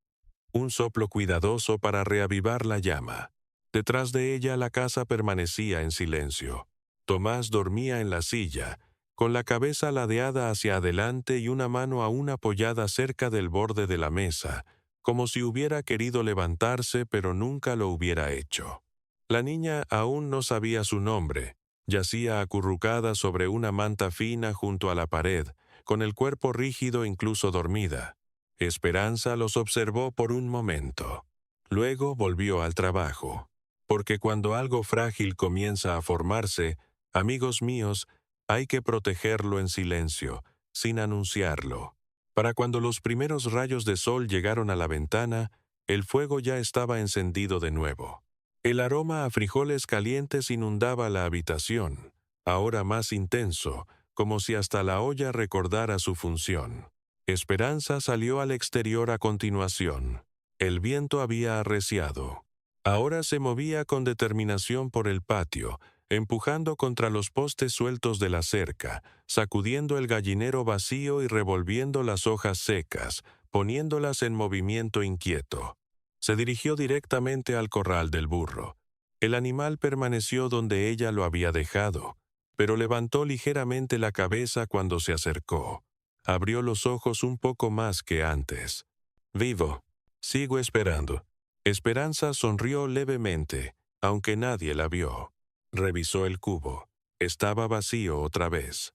Un soplo cuidadoso para reavivar la llama. Detrás de ella la casa permanecía en silencio. Tomás dormía en la silla, con la cabeza ladeada hacia adelante y una mano aún apoyada cerca del borde de la mesa, como si hubiera querido levantarse pero nunca lo hubiera hecho. La niña aún no sabía su nombre. Yacía acurrucada sobre una manta fina junto a la pared, con el cuerpo rígido incluso dormida. Esperanza los observó por un momento. Luego volvió al trabajo. Porque cuando algo frágil comienza a formarse, amigos míos, hay que protegerlo en silencio, sin anunciarlo. Para cuando los primeros rayos de sol llegaron a la ventana, el fuego ya estaba encendido de nuevo. El aroma a frijoles calientes inundaba la habitación, ahora más intenso, como si hasta la olla recordara su función. Esperanza salió al exterior a continuación. El viento había arreciado. Ahora se movía con determinación por el patio, empujando contra los postes sueltos de la cerca, sacudiendo el gallinero vacío y revolviendo las hojas secas, poniéndolas en movimiento inquieto. Se dirigió directamente al corral del burro. El animal permaneció donde ella lo había dejado, pero levantó ligeramente la cabeza cuando se acercó. Abrió los ojos un poco más que antes. «Vivo. Sigo esperando». Esperanza sonrió levemente, aunque nadie la vio. Revisó el cubo. Estaba vacío otra vez.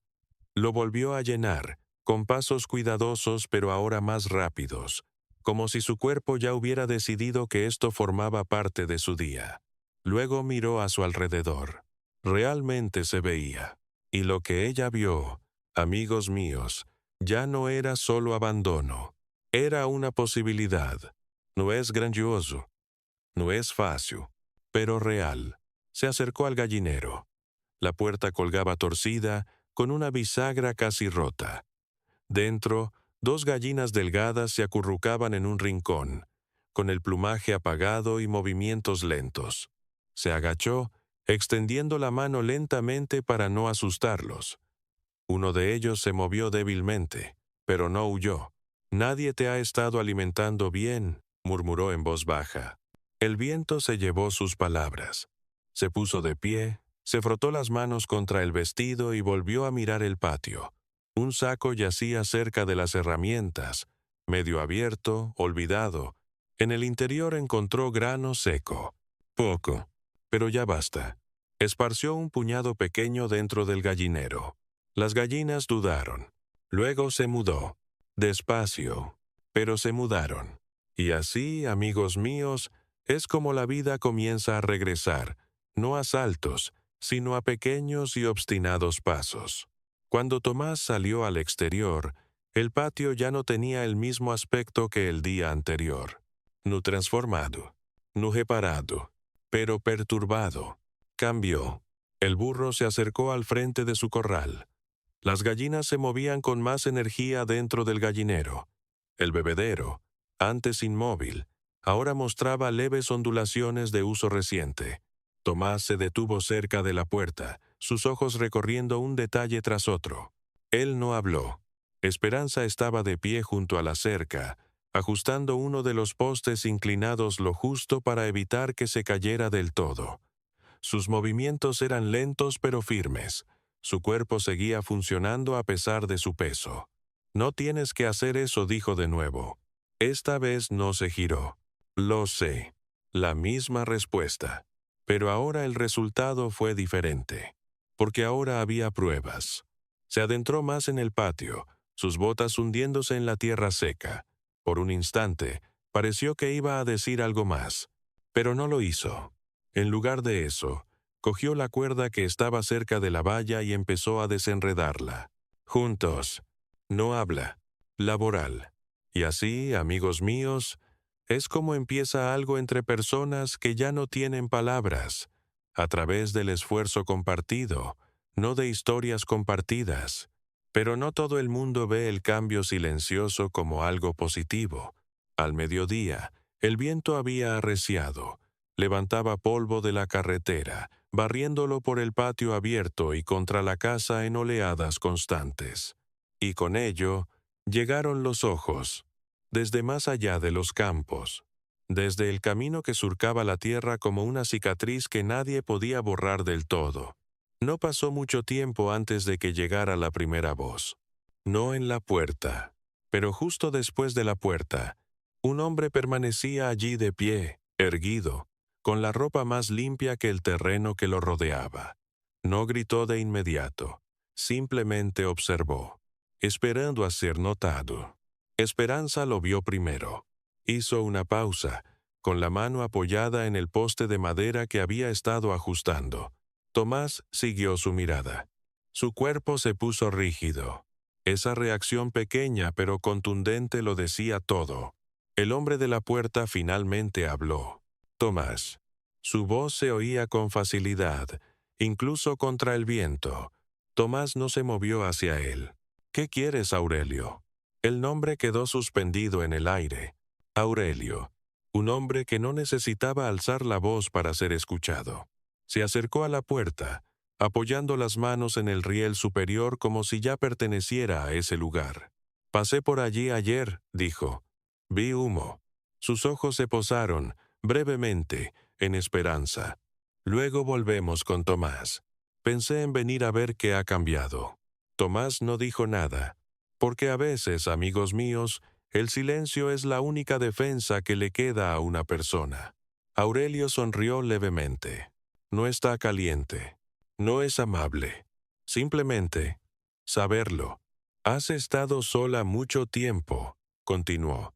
Lo volvió a llenar, con pasos cuidadosos pero ahora más rápidos, como si su cuerpo ya hubiera decidido que esto formaba parte de su día. Luego miró a su alrededor. Realmente se veía. Y lo que ella vio, amigos míos, ya no era solo abandono. Era una posibilidad. No es grandioso, no es fácil, pero real. Se acercó al gallinero. La puerta colgaba torcida, con una bisagra casi rota. Dentro, dos gallinas delgadas se acurrucaban en un rincón, con el plumaje apagado y movimientos lentos. Se agachó, extendiendo la mano lentamente para no asustarlos. Uno de ellos se movió débilmente, pero no huyó. «Nadie te ha estado alimentando bien», murmuró en voz baja. El viento se llevó sus palabras. Se puso de pie, se frotó las manos contra el vestido y volvió a mirar el patio. Un saco yacía cerca de las herramientas, medio abierto, olvidado. En el interior encontró grano seco. Poco, pero ya basta. Esparció un puñado pequeño dentro del gallinero. Las gallinas dudaron. Luego se mudó. Despacio, pero se mudaron. Y así, amigos míos, es como la vida comienza a regresar, no a saltos, sino a pequeños y obstinados pasos. Cuando Tomás salió al exterior, el patio ya no tenía el mismo aspecto que el día anterior. No transformado, no reparado, pero perturbado. Cambió. El burro se acercó al frente de su corral. Las gallinas se movían con más energía dentro del gallinero. El bebedero, antes inmóvil, ahora mostraba leves ondulaciones de uso reciente. Tomás se detuvo cerca de la puerta, sus ojos recorriendo un detalle tras otro. Él no habló. Esperanza estaba de pie junto a la cerca, ajustando uno de los postes inclinados lo justo para evitar que se cayera del todo. Sus movimientos eran lentos pero firmes. Su cuerpo seguía funcionando a pesar de su peso. «No tienes que hacer eso», dijo de nuevo. Esta vez no se giró. «Lo sé». La misma respuesta. Pero ahora el resultado fue diferente. Porque ahora había pruebas. Se adentró más en el patio, sus botas hundiéndose en la tierra seca. Por un instante, pareció que iba a decir algo más. Pero no lo hizo. En lugar de eso, cogió la cuerda que estaba cerca de la valla y empezó a desenredarla. Juntos. No habla. Laboral. Y así, amigos míos, es como empieza algo entre personas que ya no tienen palabras, a través del esfuerzo compartido, no de historias compartidas. Pero no todo el mundo ve el cambio silencioso como algo positivo. Al mediodía, el viento había arreciado. Levantaba polvo de la carretera, barriéndolo por el patio abierto y contra la casa en oleadas constantes. Y con ello, llegaron los ojos, desde más allá de los campos, desde el camino que surcaba la tierra como una cicatriz que nadie podía borrar del todo. No pasó mucho tiempo antes de que llegara la primera voz. No en la puerta, pero justo después de la puerta, un hombre permanecía allí de pie, erguido, con la ropa más limpia que el terreno que lo rodeaba. No gritó de inmediato, simplemente observó, esperando a ser notado. Esperanza lo vio primero. Hizo una pausa, con la mano apoyada en el poste de madera que había estado ajustando. Tomás siguió su mirada. Su cuerpo se puso rígido. Esa reacción pequeña pero contundente lo decía todo. El hombre de la puerta finalmente habló. Tomás. Su voz se oía con facilidad, incluso contra el viento. Tomás no se movió hacia él. «¿Qué quieres, Aurelio?» El nombre quedó suspendido en el aire. Aurelio. Un hombre que no necesitaba alzar la voz para ser escuchado. Se acercó a la puerta, apoyando las manos en el riel superior como si ya perteneciera a ese lugar. «Pasé por allí ayer», dijo. «Vi humo». Sus ojos se posaron, brevemente, en Esperanza. «Luego volvemos con Tomás. Pensé en venir a ver qué ha cambiado». Tomás no dijo nada, porque a veces, amigos míos, el silencio es la única defensa que le queda a una persona. Aurelio sonrió levemente. «No está caliente. No es amable. Simplemente, saberlo. Has estado sola mucho tiempo», continuó.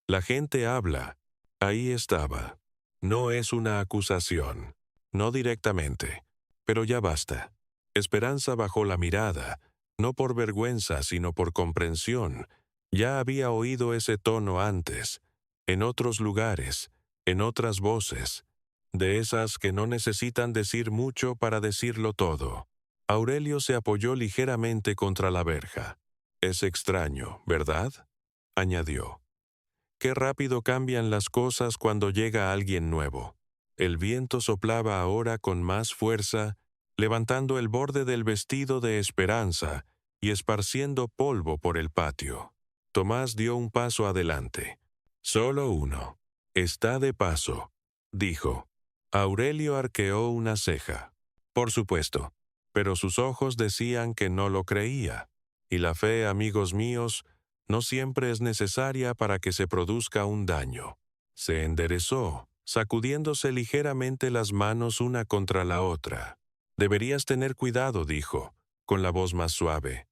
«La gente habla. Ahí estaba. No es una acusación. No directamente. Pero ya basta». Esperanza bajó la mirada, no por vergüenza, sino por comprensión. Ya había oído ese tono antes, en otros lugares, en otras voces, de esas que no necesitan decir mucho para decirlo todo. Aurelio se apoyó ligeramente contra la verja. «Es extraño, ¿verdad?», añadió. «Qué rápido cambian las cosas cuando llega alguien nuevo». El viento soplaba ahora con más fuerza, levantando el borde del vestido de Esperanza y esparciendo polvo por el patio. Tomás dio un paso adelante. «Solo uno. Está de paso», dijo. Aurelio arqueó una ceja. Por supuesto, pero sus ojos decían que no lo creía. Y la fe, amigos míos, no siempre es necesaria para que se produzca un daño. Se enderezó, sacudiéndose ligeramente las manos una contra la otra. «Deberías tener cuidado», dijo, con la voz más suave.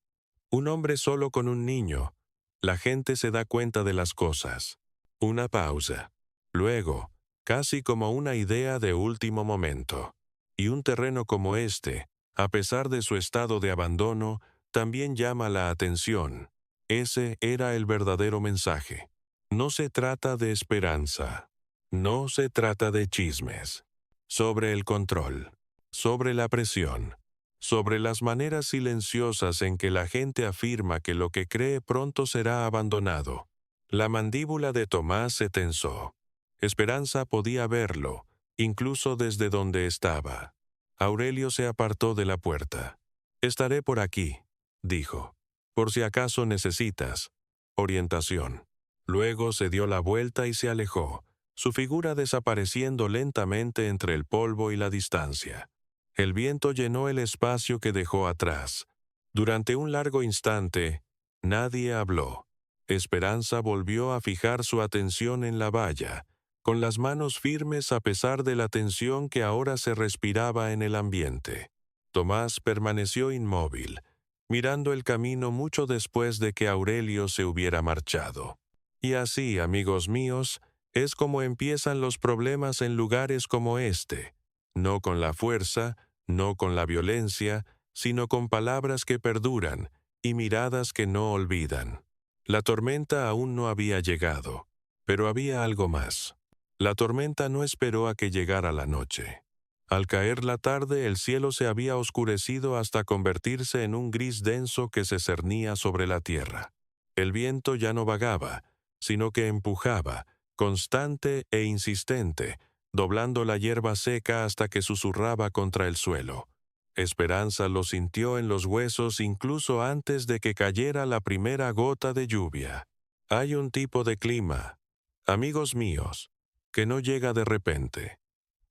«Un hombre solo con un niño. La gente se da cuenta de las cosas». Una pausa. Luego, casi como una idea de último momento. «Y un terreno como este, a pesar de su estado de abandono, también llama la atención». Ese era el verdadero mensaje. No se trata de esperanza. No se trata de chismes. Sobre el control. Sobre la presión. Sobre las maneras silenciosas en que la gente afirma que lo que cree pronto será abandonado. La mandíbula de Tomás se tensó. Esperanza podía verlo, incluso desde donde estaba. Aurelio se apartó de la puerta. «Estaré por aquí», dijo, «por si acaso necesitas orientación». Luego se dio la vuelta y se alejó, su figura desapareciendo lentamente entre el polvo y la distancia. El viento llenó el espacio que dejó atrás. Durante un largo instante, nadie habló. Esperanza volvió a fijar su atención en la valla, con las manos firmes a pesar de la tensión que ahora se respiraba en el ambiente. Tomás permaneció inmóvil, mirando el camino mucho después de que Aurelio se hubiera marchado. Y así, amigos míos, es como empiezan los problemas en lugares como este, no con la fuerza, no con la violencia, sino con palabras que perduran y miradas que no olvidan. La tormenta aún no había llegado, pero había algo más. La tormenta no esperó a que llegara la noche. Al caer la tarde, el cielo se había oscurecido hasta convertirse en un gris denso que se cernía sobre la tierra. El viento ya no vagaba, sino que empujaba, constante e insistente, doblando la hierba seca hasta que susurraba contra el suelo. Esperanza lo sintió en los huesos incluso antes de que cayera la primera gota de lluvia. Hay un tipo de clima, amigos míos, que no llega de repente.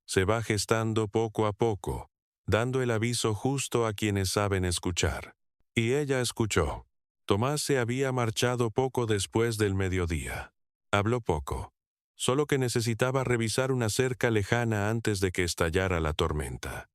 Se va gestando poco a poco, dando el aviso justo a quienes saben escuchar. Y ella escuchó. Tomás se había marchado poco después del mediodía. Habló poco, solo que necesitaba revisar una cerca lejana antes de que estallara la tormenta.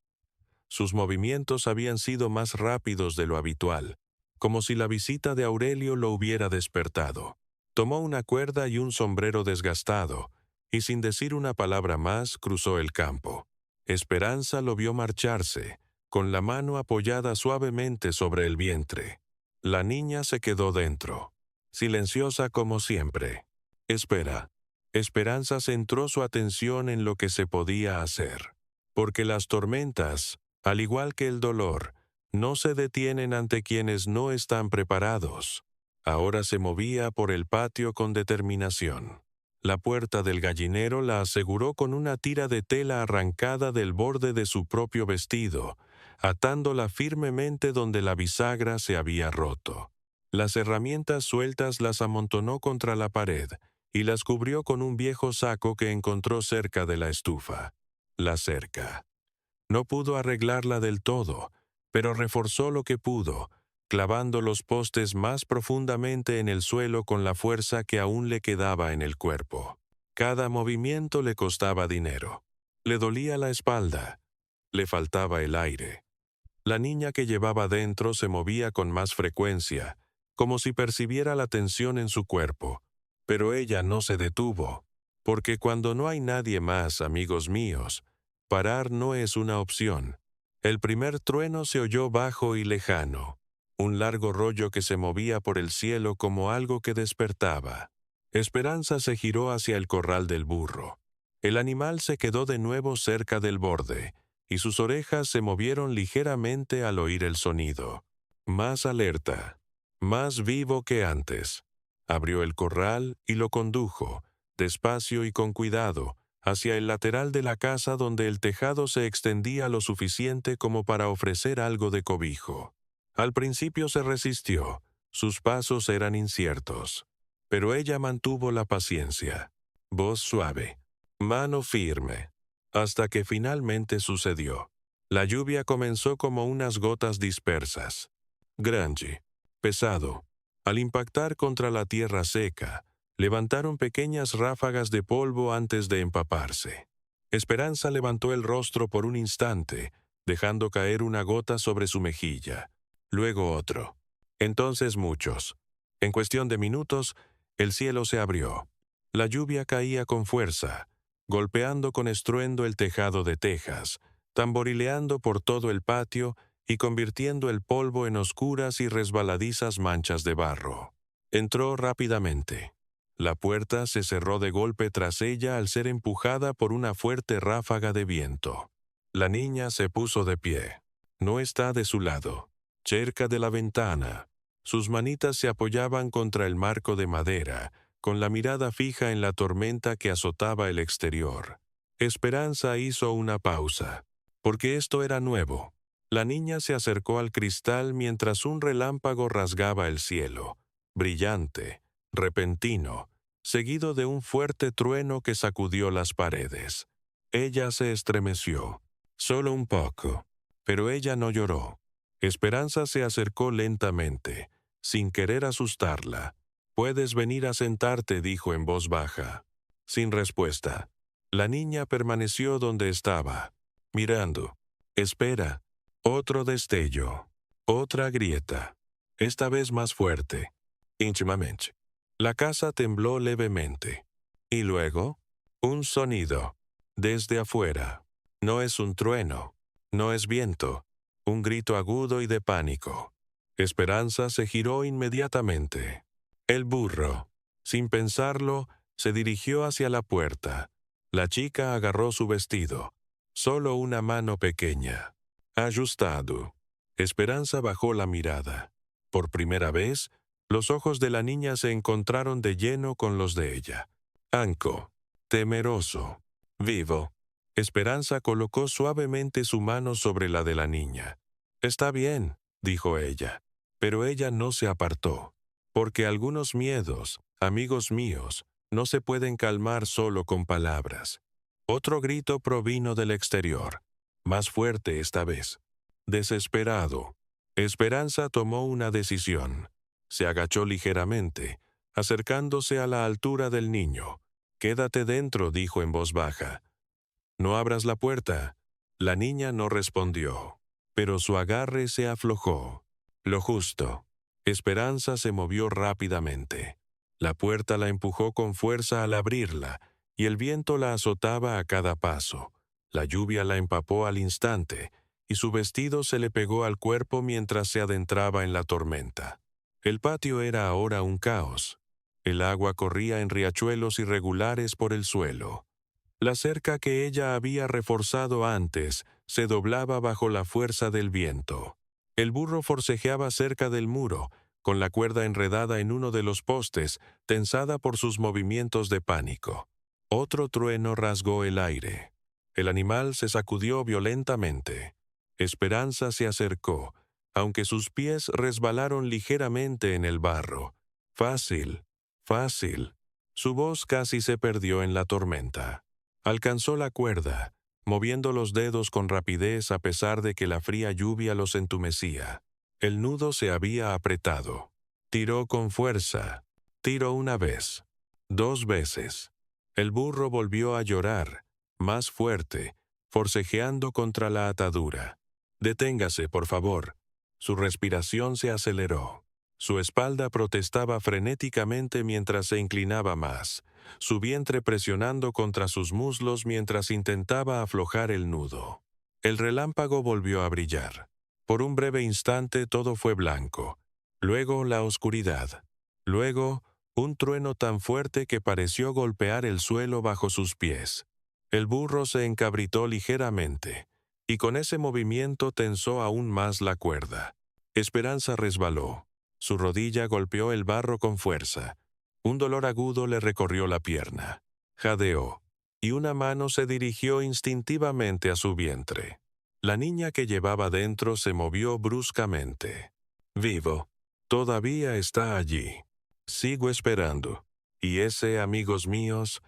Sus movimientos habían sido más rápidos de lo habitual, como si la visita de Aurelio lo hubiera despertado. Tomó una cuerda y un sombrero desgastado, y sin decir una palabra más cruzó el campo. Esperanza lo vio marcharse, con la mano apoyada suavemente sobre el vientre. La niña se quedó dentro, silenciosa como siempre. «Espera». Esperanza centró su atención en lo que se podía hacer, porque las tormentas, al igual que el dolor, no se detienen ante quienes no están preparados. Ahora se movía por el patio con determinación. La puerta del gallinero la aseguró con una tira de tela arrancada del borde de su propio vestido, atándola firmemente donde la bisagra se había roto. Las herramientas sueltas las amontonó contra la pared y las cubrió con un viejo saco que encontró cerca de la estufa. La cerca. No pudo arreglarla del todo, pero reforzó lo que pudo, clavando los postes más profundamente en el suelo con la fuerza que aún le quedaba en el cuerpo. Cada movimiento le costaba dinero. Le dolía la espalda. Le faltaba el aire. La niña que llevaba dentro se movía con más frecuencia, como si percibiera la tensión en su cuerpo. Pero ella no se detuvo, porque cuando no hay nadie más, amigos míos, parar no es una opción. El primer trueno se oyó bajo y lejano, un largo rollo que se movía por el cielo como algo que despertaba. Esperanza se giró hacia el corral del burro. El animal se quedó de nuevo cerca del borde, y sus orejas se movieron ligeramente al oír el sonido. Más alerta, más vivo que antes. Abrió el corral y lo condujo, despacio y con cuidado, hacia el lateral de la casa donde el tejado se extendía lo suficiente como para ofrecer algo de cobijo. Al principio se resistió, sus pasos eran inciertos. Pero ella mantuvo la paciencia. Voz suave, mano firme, hasta que finalmente sucedió. La lluvia comenzó como unas gotas dispersas. Grungy, pesado. Al impactar contra la tierra seca, levantaron pequeñas ráfagas de polvo antes de empaparse. Esperanza levantó el rostro por un instante, dejando caer una gota sobre su mejilla. Luego otro. Entonces muchos. En cuestión de minutos, el cielo se abrió. La lluvia caía con fuerza, golpeando con estruendo el tejado de tejas, tamborileando por todo el patio y convirtiendo el polvo en oscuras y resbaladizas manchas de barro. Entró rápidamente. La puerta se cerró de golpe tras ella al ser empujada por una fuerte ráfaga de viento. La niña se puso de pie. No está de su lado, cerca de la ventana. Sus manitas se apoyaban contra el marco de madera, con la mirada fija en la tormenta que azotaba el exterior. Esperanza hizo una pausa, porque esto era nuevo. La niña se acercó al cristal mientras un relámpago rasgaba el cielo, brillante, repentino, seguido de un fuerte trueno que sacudió las paredes. Ella se estremeció, solo un poco, pero ella no lloró. Esperanza se acercó lentamente, sin querer asustarla. «Puedes venir a sentarte», dijo en voz baja. Sin respuesta. La niña permaneció donde estaba, mirando. «Espera». Otro destello. Otra grieta. Esta vez más fuerte. Íntimamente. La casa tembló levemente. Y luego, un sonido. Desde afuera. No es un trueno. No es viento. Un grito agudo y de pánico. Esperanza se giró inmediatamente. El burro, sin pensarlo, se dirigió hacia la puerta. La chica agarró su vestido. Solo una mano pequeña. Ajustado. Esperanza bajó la mirada. Por primera vez, los ojos de la niña se encontraron de lleno con los de ella. Anco. Temeroso. Vivo. Esperanza colocó suavemente su mano sobre la de la niña. «Está bien», dijo ella, pero ella no se apartó. Porque algunos miedos, amigos míos, no se pueden calmar solo con palabras. Otro grito provino del exterior, más fuerte esta vez. Desesperado, Esperanza tomó una decisión. Se agachó ligeramente, acercándose a la altura del niño. «Quédate dentro», dijo en voz baja. «No abras la puerta». La niña no respondió, pero su agarre se aflojó. Lo justo. Esperanza se movió rápidamente. La puerta la empujó con fuerza al abrirla, y el viento la azotaba a cada paso. La lluvia la empapó al instante, y su vestido se le pegó al cuerpo mientras se adentraba en la tormenta. El patio era ahora un caos. El agua corría en riachuelos irregulares por el suelo. La cerca que ella había reforzado antes se doblaba bajo la fuerza del viento. El burro forcejeaba cerca del muro, con la cuerda enredada en uno de los postes, tensada por sus movimientos de pánico. Otro trueno rasgó el aire. El animal se sacudió violentamente. Esperanza se acercó, aunque sus pies resbalaron ligeramente en el barro. Fácil, fácil. Su voz casi se perdió en la tormenta. Alcanzó la cuerda, moviendo los dedos con rapidez a pesar de que la fría lluvia los entumecía. El nudo se había apretado. Tiró con fuerza. Tiró una vez. 2 veces. El burro volvió a llorar, más fuerte, forcejeando contra la atadura. «Deténgase, por favor». Su respiración se aceleró. Su espalda protestaba frenéticamente mientras se inclinaba más, su vientre presionando contra sus muslos mientras intentaba aflojar el nudo. El relámpago volvió a brillar. Por un breve instante todo fue blanco. Luego la oscuridad. Luego un trueno tan fuerte que pareció golpear el suelo bajo sus pies. El burro se encabritó ligeramente, y con ese movimiento tensó aún más la cuerda. Esperanza resbaló. Su rodilla golpeó el barro con fuerza. Un dolor agudo le recorrió la pierna. Jadeó, y una mano se dirigió instintivamente a su vientre. La niña que llevaba dentro se movió bruscamente. Vivo. Todavía está allí. Sigo esperando. Y ese, amigos míos,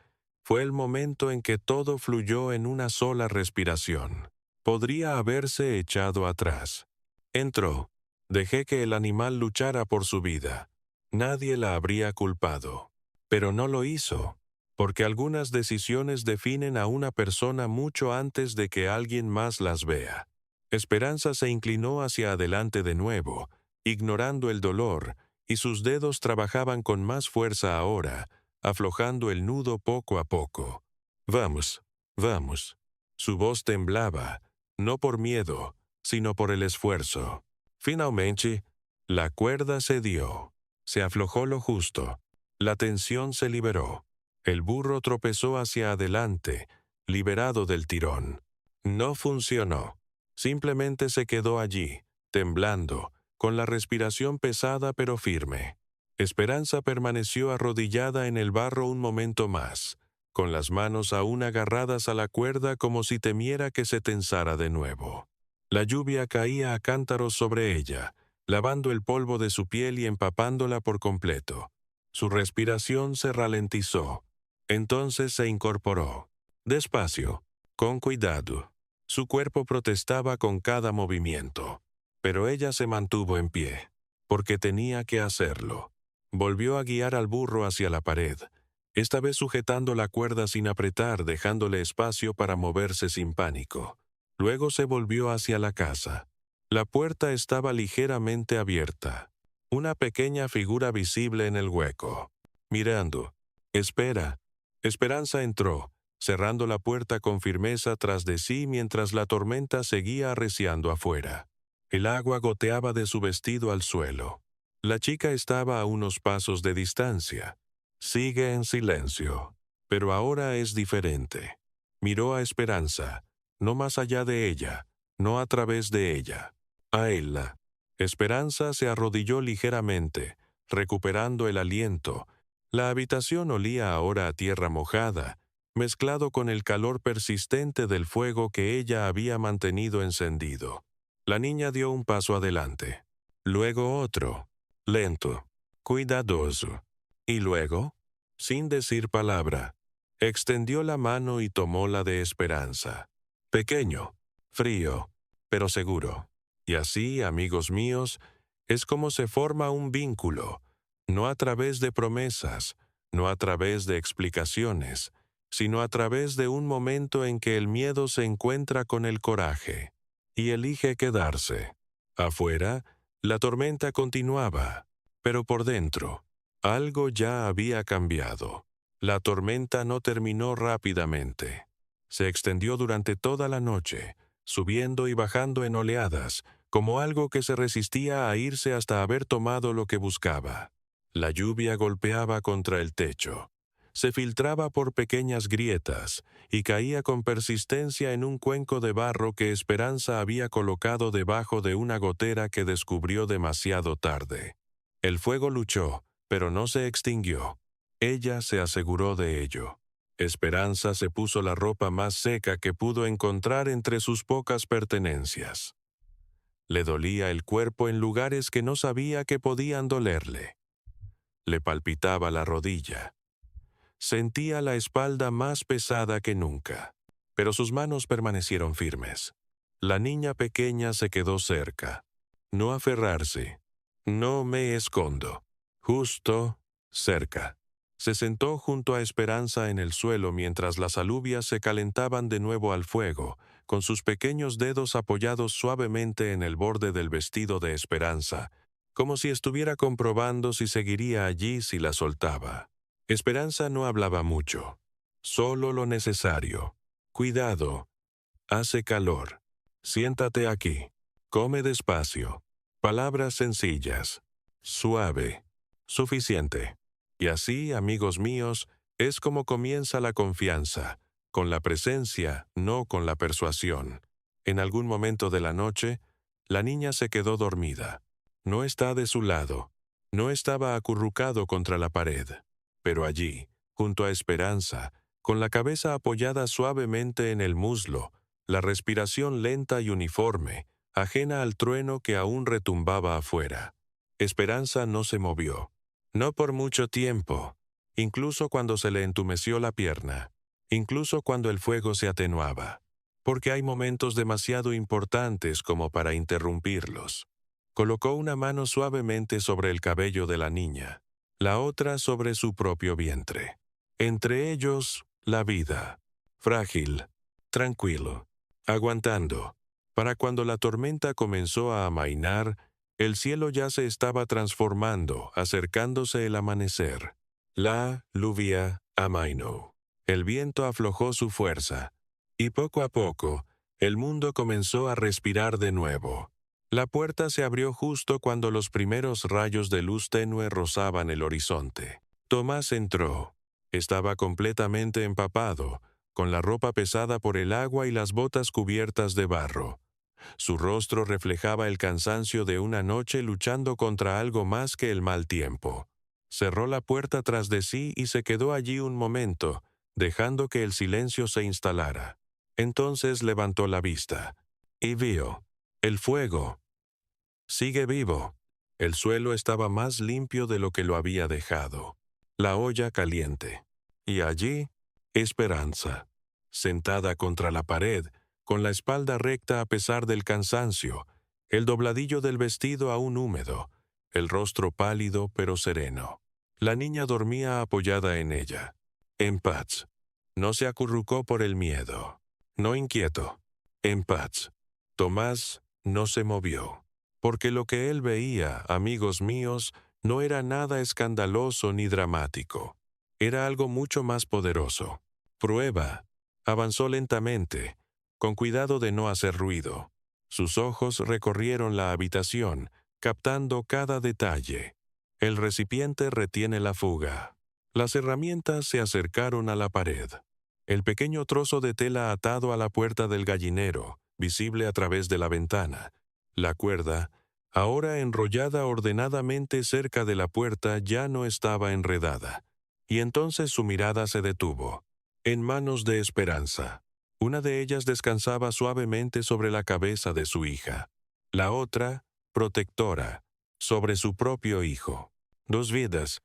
fue el momento en que todo fluyó en una sola respiración. Podría haberse echado atrás. Entró. Dejé que el animal luchara por su vida. Nadie la habría culpado. Pero no lo hizo, porque algunas decisiones definen a una persona mucho antes de que alguien más las vea. Esperanza se inclinó hacia adelante de nuevo, ignorando el dolor, y sus dedos trabajaban con más fuerza ahora, aflojando el nudo poco a poco. Vamos, vamos. Su voz temblaba, no por miedo, sino por el esfuerzo. Finalmente, la cuerda cedió. Se aflojó lo justo. La tensión se liberó. El burro tropezó hacia adelante, liberado del tirón. No funcionó. Simplemente se quedó allí, temblando, con la respiración pesada pero firme. Esperanza permaneció arrodillada en el barro un momento más, con las manos aún agarradas a la cuerda como si temiera que se tensara de nuevo. La lluvia caía a cántaros sobre ella, lavando el polvo de su piel y empapándola por completo. Su respiración se ralentizó. Entonces se incorporó. Despacio, con cuidado. Su cuerpo protestaba con cada movimiento. Pero ella se mantuvo en pie, porque tenía que hacerlo. Volvió a guiar al burro hacia la pared, esta vez sujetando la cuerda sin apretar, dejándole espacio para moverse sin pánico. Luego se volvió hacia la casa. La puerta estaba ligeramente abierta. Una pequeña figura visible en el hueco. Mirando. «Espera». Esperanza entró, cerrando la puerta con firmeza tras de sí mientras la tormenta seguía arreciando afuera. El agua goteaba de su vestido al suelo. La chica estaba a unos pasos de distancia. Sigue en silencio, pero ahora es diferente. Miró a Esperanza, no más allá de ella, no a través de ella. A ella. Esperanza se arrodilló ligeramente, recuperando el aliento. La habitación olía ahora a tierra mojada, mezclado con el calor persistente del fuego que ella había mantenido encendido. La niña dio un paso adelante. Luego otro. Lento. Cuidadoso. Y luego, sin decir palabra, extendió la mano y tomó la de Esperanza. Pequeño, frío, pero seguro. Y así, amigos míos, es como se forma un vínculo, no a través de promesas, no a través de explicaciones, sino a través de un momento en que el miedo se encuentra con el coraje y elige quedarse. Afuera, la tormenta continuaba, pero por dentro, algo ya había cambiado. La tormenta no terminó rápidamente. Se extendió durante toda la noche, subiendo y bajando en oleadas, como algo que se resistía a irse hasta haber tomado lo que buscaba. La lluvia golpeaba contra el techo. Se filtraba por pequeñas grietas y caía con persistencia en un cuenco de barro que Esperanza había colocado debajo de una gotera que descubrió demasiado tarde. El fuego luchó, pero no se extinguió. Ella se aseguró de ello. Esperanza se puso la ropa más seca que pudo encontrar entre sus pocas pertenencias. Le dolía el cuerpo en lugares que no sabía que podían dolerle. Le palpitaba la rodilla. Sentía la espalda más pesada que nunca, pero sus manos permanecieron firmes. La niña pequeña se quedó cerca. No aferrarse. No me escondo. Justo cerca. Se sentó junto a Esperanza en el suelo mientras las alubias se calentaban de nuevo al fuego, con sus pequeños dedos apoyados suavemente en el borde del vestido de Esperanza, como si estuviera comprobando si seguiría allí si la soltaba. Esperanza no hablaba mucho, solo lo necesario. Cuidado, hace calor. Siéntate aquí. Come despacio. Palabras sencillas. Suave. Suficiente. Y así, amigos míos, es como comienza la confianza, con la presencia, no con la persuasión. En algún momento de la noche, la niña se quedó dormida. No está de su lado. No estaba acurrucado contra la pared. Pero allí, junto a Esperanza, con la cabeza apoyada suavemente en el muslo, la respiración lenta y uniforme, ajena al trueno que aún retumbaba afuera. Esperanza no se movió. No por mucho tiempo, incluso cuando se le entumeció la pierna, incluso cuando el fuego se atenuaba, porque hay momentos demasiado importantes como para interrumpirlos. Colocó una mano suavemente sobre el cabello de la niña, la otra sobre su propio vientre. Entre ellos, la vida, frágil, tranquilo, aguantando. Para cuando la tormenta comenzó a amainar, el cielo ya se estaba transformando, acercándose el amanecer. La lluvia amainó. El viento aflojó su fuerza, y poco a poco, el mundo comenzó a respirar de nuevo. La puerta se abrió justo cuando los primeros rayos de luz tenue rozaban el horizonte. Tomás entró. Estaba completamente empapado, con la ropa pesada por el agua y las botas cubiertas de barro. Su rostro reflejaba el cansancio de una noche luchando contra algo más que el mal tiempo. Cerró la puerta tras de sí y se quedó allí un momento, dejando que el silencio se instalara. Entonces levantó la vista y vio el fuego. Sigue vivo. El suelo estaba más limpio de lo que lo había dejado. La olla caliente. Y allí, Esperanza, sentada contra la pared, con la espalda recta a pesar del cansancio, el dobladillo del vestido aún húmedo, el rostro pálido pero sereno. La niña dormía apoyada en ella, en paz. No se acurrucó por el miedo, no inquieto, en paz. Tomás no se movió, porque lo que él veía, amigos míos, no era nada escandaloso ni dramático. Era algo mucho más poderoso. Prueba. Avanzó lentamente, con cuidado de no hacer ruido. Sus ojos recorrieron la habitación, captando cada detalle. El recipiente retiene la fuga. Las herramientas se acercaron a la pared. El pequeño trozo de tela atado a la puerta del gallinero, visible a través de la ventana. La cuerda, ahora enrollada ordenadamente cerca de la puerta, ya no estaba enredada. Y entonces su mirada se detuvo, en manos de Esperanza. Una de ellas descansaba suavemente sobre la cabeza de su hija. La otra, protectora, sobre su propio hijo. Dos vidas,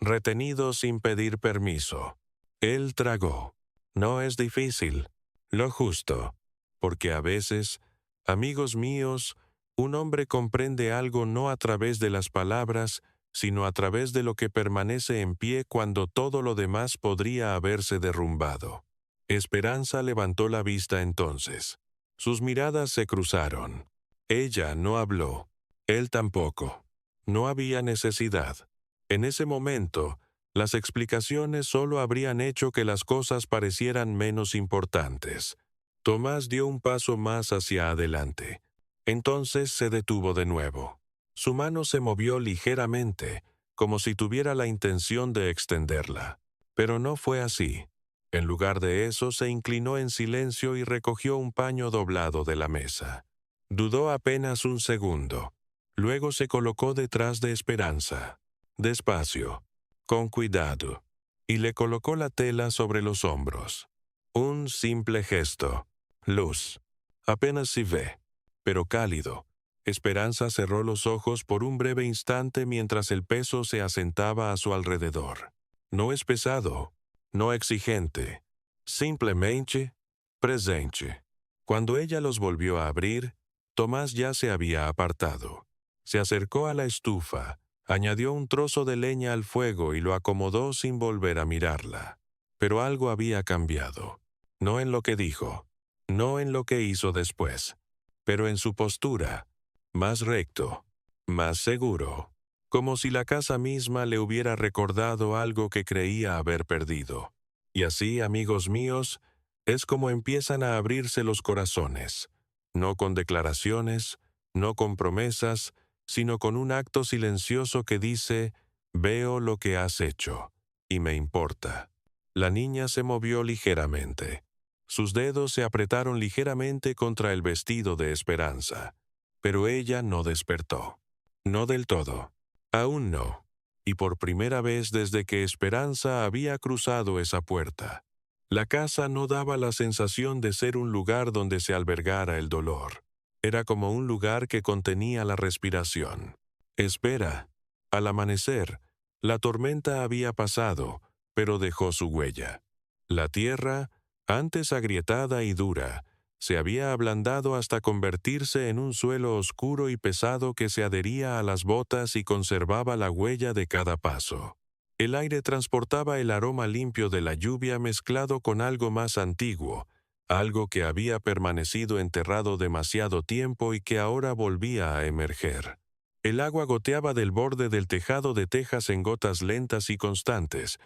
retenidos sin pedir permiso. Él tragó. No es difícil, lo justo, porque a veces, amigos míos, un hombre comprende algo no a través de las palabras, sino a través de lo que permanece en pie cuando todo lo demás podría haberse derrumbado. Esperanza levantó la vista entonces. Sus miradas se cruzaron. Ella no habló. Él tampoco. No había necesidad. En ese momento, las explicaciones solo habrían hecho que las cosas parecieran menos importantes. Tomás dio un paso más hacia adelante. Entonces se detuvo de nuevo. Su mano se movió ligeramente, como si tuviera la intención de extenderla. Pero no fue así. En lugar de eso, se inclinó en silencio y recogió un paño doblado de la mesa. Dudó apenas un segundo. Luego se colocó detrás de Esperanza, despacio, con cuidado, y le colocó la tela sobre los hombros. Un simple gesto. Luz. Apenas si ve, pero cálido. Esperanza cerró los ojos por un breve instante mientras el peso se asentaba a su alrededor. No es pesado, no exigente, simplemente presente. Cuando ella los volvió a abrir, Tomás ya se había apartado. Se acercó a la estufa, añadió un trozo de leña al fuego y lo acomodó sin volver a mirarla. Pero algo había cambiado. No en lo que dijo, no en lo que hizo después, pero en su postura, más recto, más seguro, como si la casa misma le hubiera recordado algo que creía haber perdido. Y así, amigos míos, es como empiezan a abrirse los corazones, no con declaraciones, no con promesas, sino con un acto silencioso que dice: «Veo lo que has hecho, y me importa». La niña se movió ligeramente. Sus dedos se apretaron ligeramente contra el vestido de Esperanza, pero ella no despertó. No del todo. Aún no. Y por primera vez desde que Esperanza había cruzado esa puerta, la casa no daba la sensación de ser un lugar donde se albergara el dolor. Era como un lugar que contenía la respiración. Espera. Al amanecer, la tormenta había pasado, pero dejó su huella. La tierra, antes agrietada y dura, se había ablandado hasta convertirse en un suelo oscuro y pesado que se adhería a las botas y conservaba la huella de cada paso. El aire transportaba el aroma limpio de la lluvia mezclado con algo más antiguo, algo que había permanecido enterrado demasiado tiempo y que ahora volvía a emerger. El agua goteaba del borde del tejado de tejas en gotas lentas y constantes.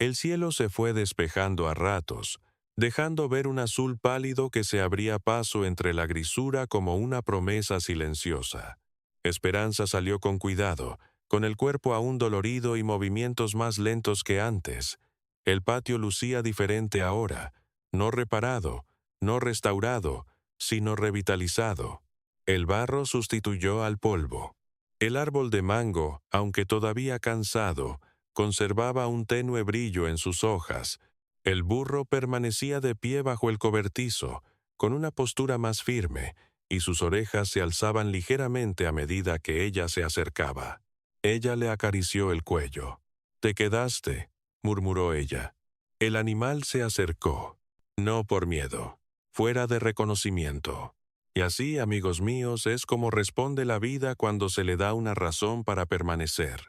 El cielo se fue despejando a ratos, dejando ver un azul pálido que se abría paso entre la grisura como una promesa silenciosa. Esperanza salió con cuidado, con el cuerpo aún dolorido y movimientos más lentos que antes. El patio lucía diferente ahora, no reparado, no restaurado, sino revitalizado. El barro sustituyó al polvo. El árbol de mango, aunque todavía cansado, conservaba un tenue brillo en sus hojas. El burro permanecía de pie bajo el cobertizo, con una postura más firme, y sus orejas se alzaban ligeramente a medida que ella se acercaba. Ella le acarició el cuello. «Te quedaste», murmuró ella. El animal se acercó. No por miedo, fuera de reconocimiento. Y así, amigos míos, es como responde la vida cuando se le da una razón para permanecer.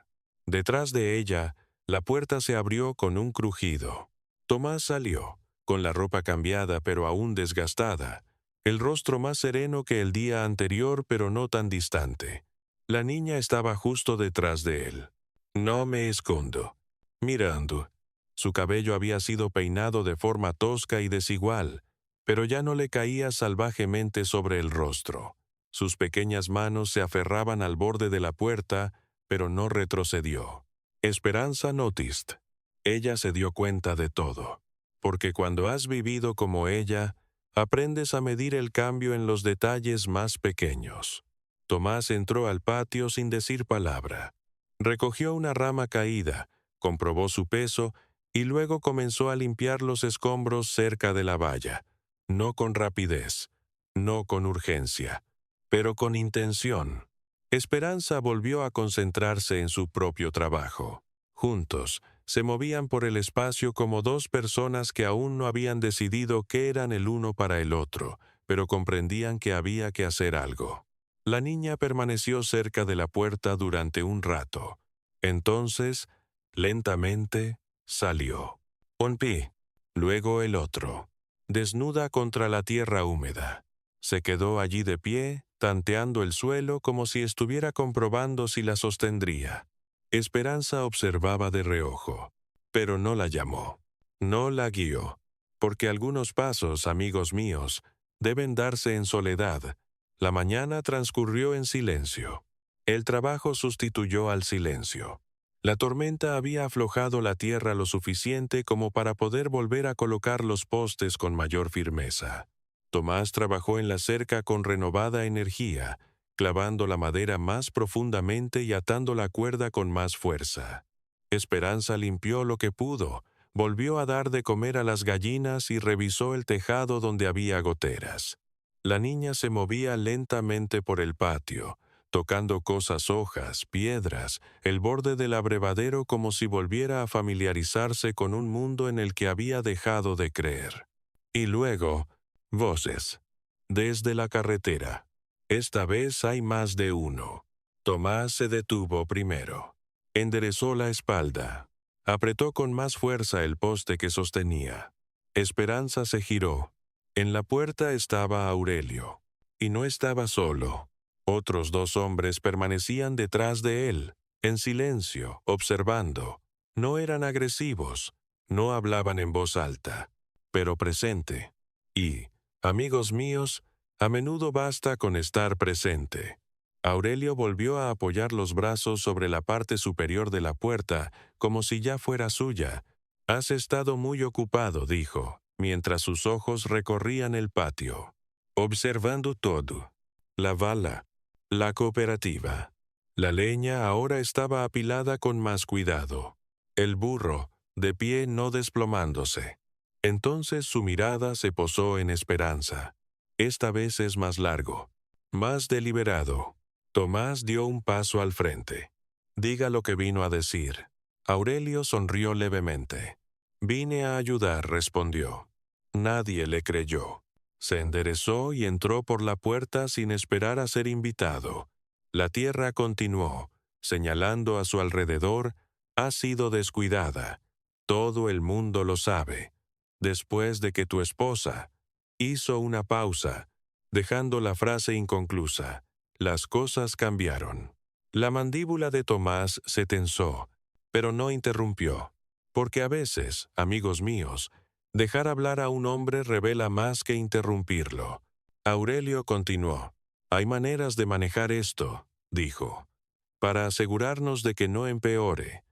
Detrás de ella, la puerta se abrió con un crujido. Tomás salió, con la ropa cambiada pero aún desgastada, el rostro más sereno que el día anterior pero no tan distante. La niña estaba justo detrás de él. «No me escondo». Mirando. Su cabello había sido peinado de forma tosca y desigual, pero ya no le caía salvajemente sobre el rostro. Sus pequeñas manos se aferraban al borde de la puerta, pero no retrocedió. Esperanza noticed. Ella se dio cuenta de todo, porque cuando has vivido como ella, aprendes a medir el cambio en los detalles más pequeños. Tomás entró al patio sin decir palabra. Recogió una rama caída, comprobó su peso y luego comenzó a limpiar los escombros cerca de la valla. No con rapidez, no con urgencia, pero con intención. Esperanza volvió a concentrarse en su propio trabajo. Juntos, se movían por el espacio como dos personas que aún no habían decidido qué eran el uno para el otro, pero comprendían que había que hacer algo. La niña permaneció cerca de la puerta durante un rato. Entonces, lentamente, salió. Un pie, luego el otro. Desnuda contra la tierra húmeda. Se quedó allí de pie, tanteando el suelo como si estuviera comprobando si la sostendría. Esperanza observaba de reojo, pero no la llamó, no la guió, porque algunos pasos, amigos míos, deben darse en soledad. La mañana transcurrió en silencio. El trabajo sustituyó al silencio. La tormenta había aflojado la tierra lo suficiente como para poder volver a colocar los postes con mayor firmeza. Tomás trabajó en la cerca con renovada energía, clavando la madera más profundamente y atando la cuerda con más fuerza. Esperanza limpió lo que pudo, volvió a dar de comer a las gallinas y revisó el tejado donde había goteras. La niña se movía lentamente por el patio, tocando cosas, hojas, piedras, el borde del abrevadero como si volviera a familiarizarse con un mundo en el que había dejado de creer. Y luego, voces. Desde la carretera. Esta vez hay más de uno. Tomás se detuvo primero. Enderezó la espalda. Apretó con más fuerza el poste que sostenía. Esperanza se giró. En la puerta estaba Aurelio. Y no estaba solo. Otros dos hombres permanecían detrás de él, en silencio, observando. No eran agresivos, no hablaban en voz alta, pero presente. Y, amigos míos, a menudo basta con estar presente. Aurelio volvió a apoyar los brazos sobre la parte superior de la puerta, como si ya fuera suya. «Has estado muy ocupado», dijo, mientras sus ojos recorrían el patio, observando todo. La bala, la cooperativa. La leña ahora estaba apilada con más cuidado. El burro, de pie no desplomándose. Entonces su mirada se posó en Esperanza. Esta vez es más largo, más deliberado. Tomás dio un paso al frente. Diga lo que vino a decir. Aurelio sonrió levemente. Vine a ayudar, respondió. Nadie le creyó. Se enderezó y entró por la puerta sin esperar a ser invitado. La tierra continuó, señalando a su alrededor, ha sido descuidada. Todo el mundo lo sabe. Después de que tu esposa hizo una pausa, dejando la frase inconclusa. Las cosas cambiaron. La mandíbula de Tomás se tensó, pero no interrumpió. Porque a veces, amigos míos, dejar hablar a un hombre revela más que interrumpirlo. Aurelio continuó. Hay maneras de manejar esto, dijo, para asegurarnos de que no empeore,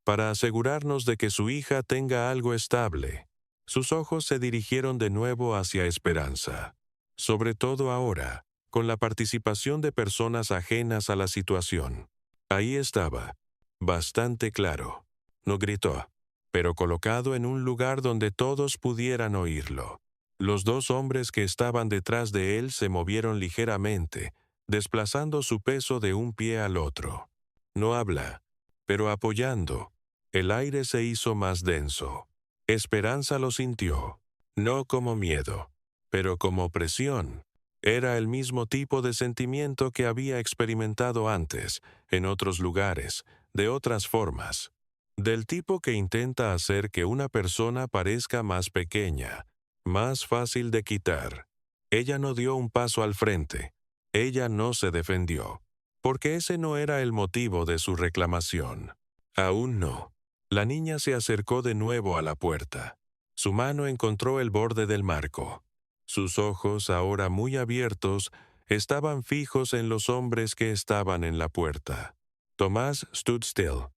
para asegurarnos de que su hija tenga algo estable. Sus ojos se dirigieron de nuevo hacia Esperanza. Sobre todo ahora, con la participación de personas ajenas a la situación. Ahí estaba, bastante claro. No gritó, pero colocado en un lugar donde todos pudieran oírlo. Los dos hombres que estaban detrás de él se movieron ligeramente, desplazando su peso de un pie al otro. No habla, pero apoyando. El aire se hizo más denso. Esperanza lo sintió, no como miedo, pero como presión. Era el mismo tipo de sentimiento que había experimentado antes, en otros lugares, de otras formas. Del tipo que intenta hacer que una persona parezca más pequeña, más fácil de quitar. Ella no dio un paso al frente. Ella no se defendió. Porque ese no era el motivo de su reclamación. Aún no. La niña se acercó de nuevo a la puerta. Su mano encontró el borde del marco. Sus ojos, ahora muy abiertos, estaban fijos en los hombres que estaban en la puerta. Tomás stood still.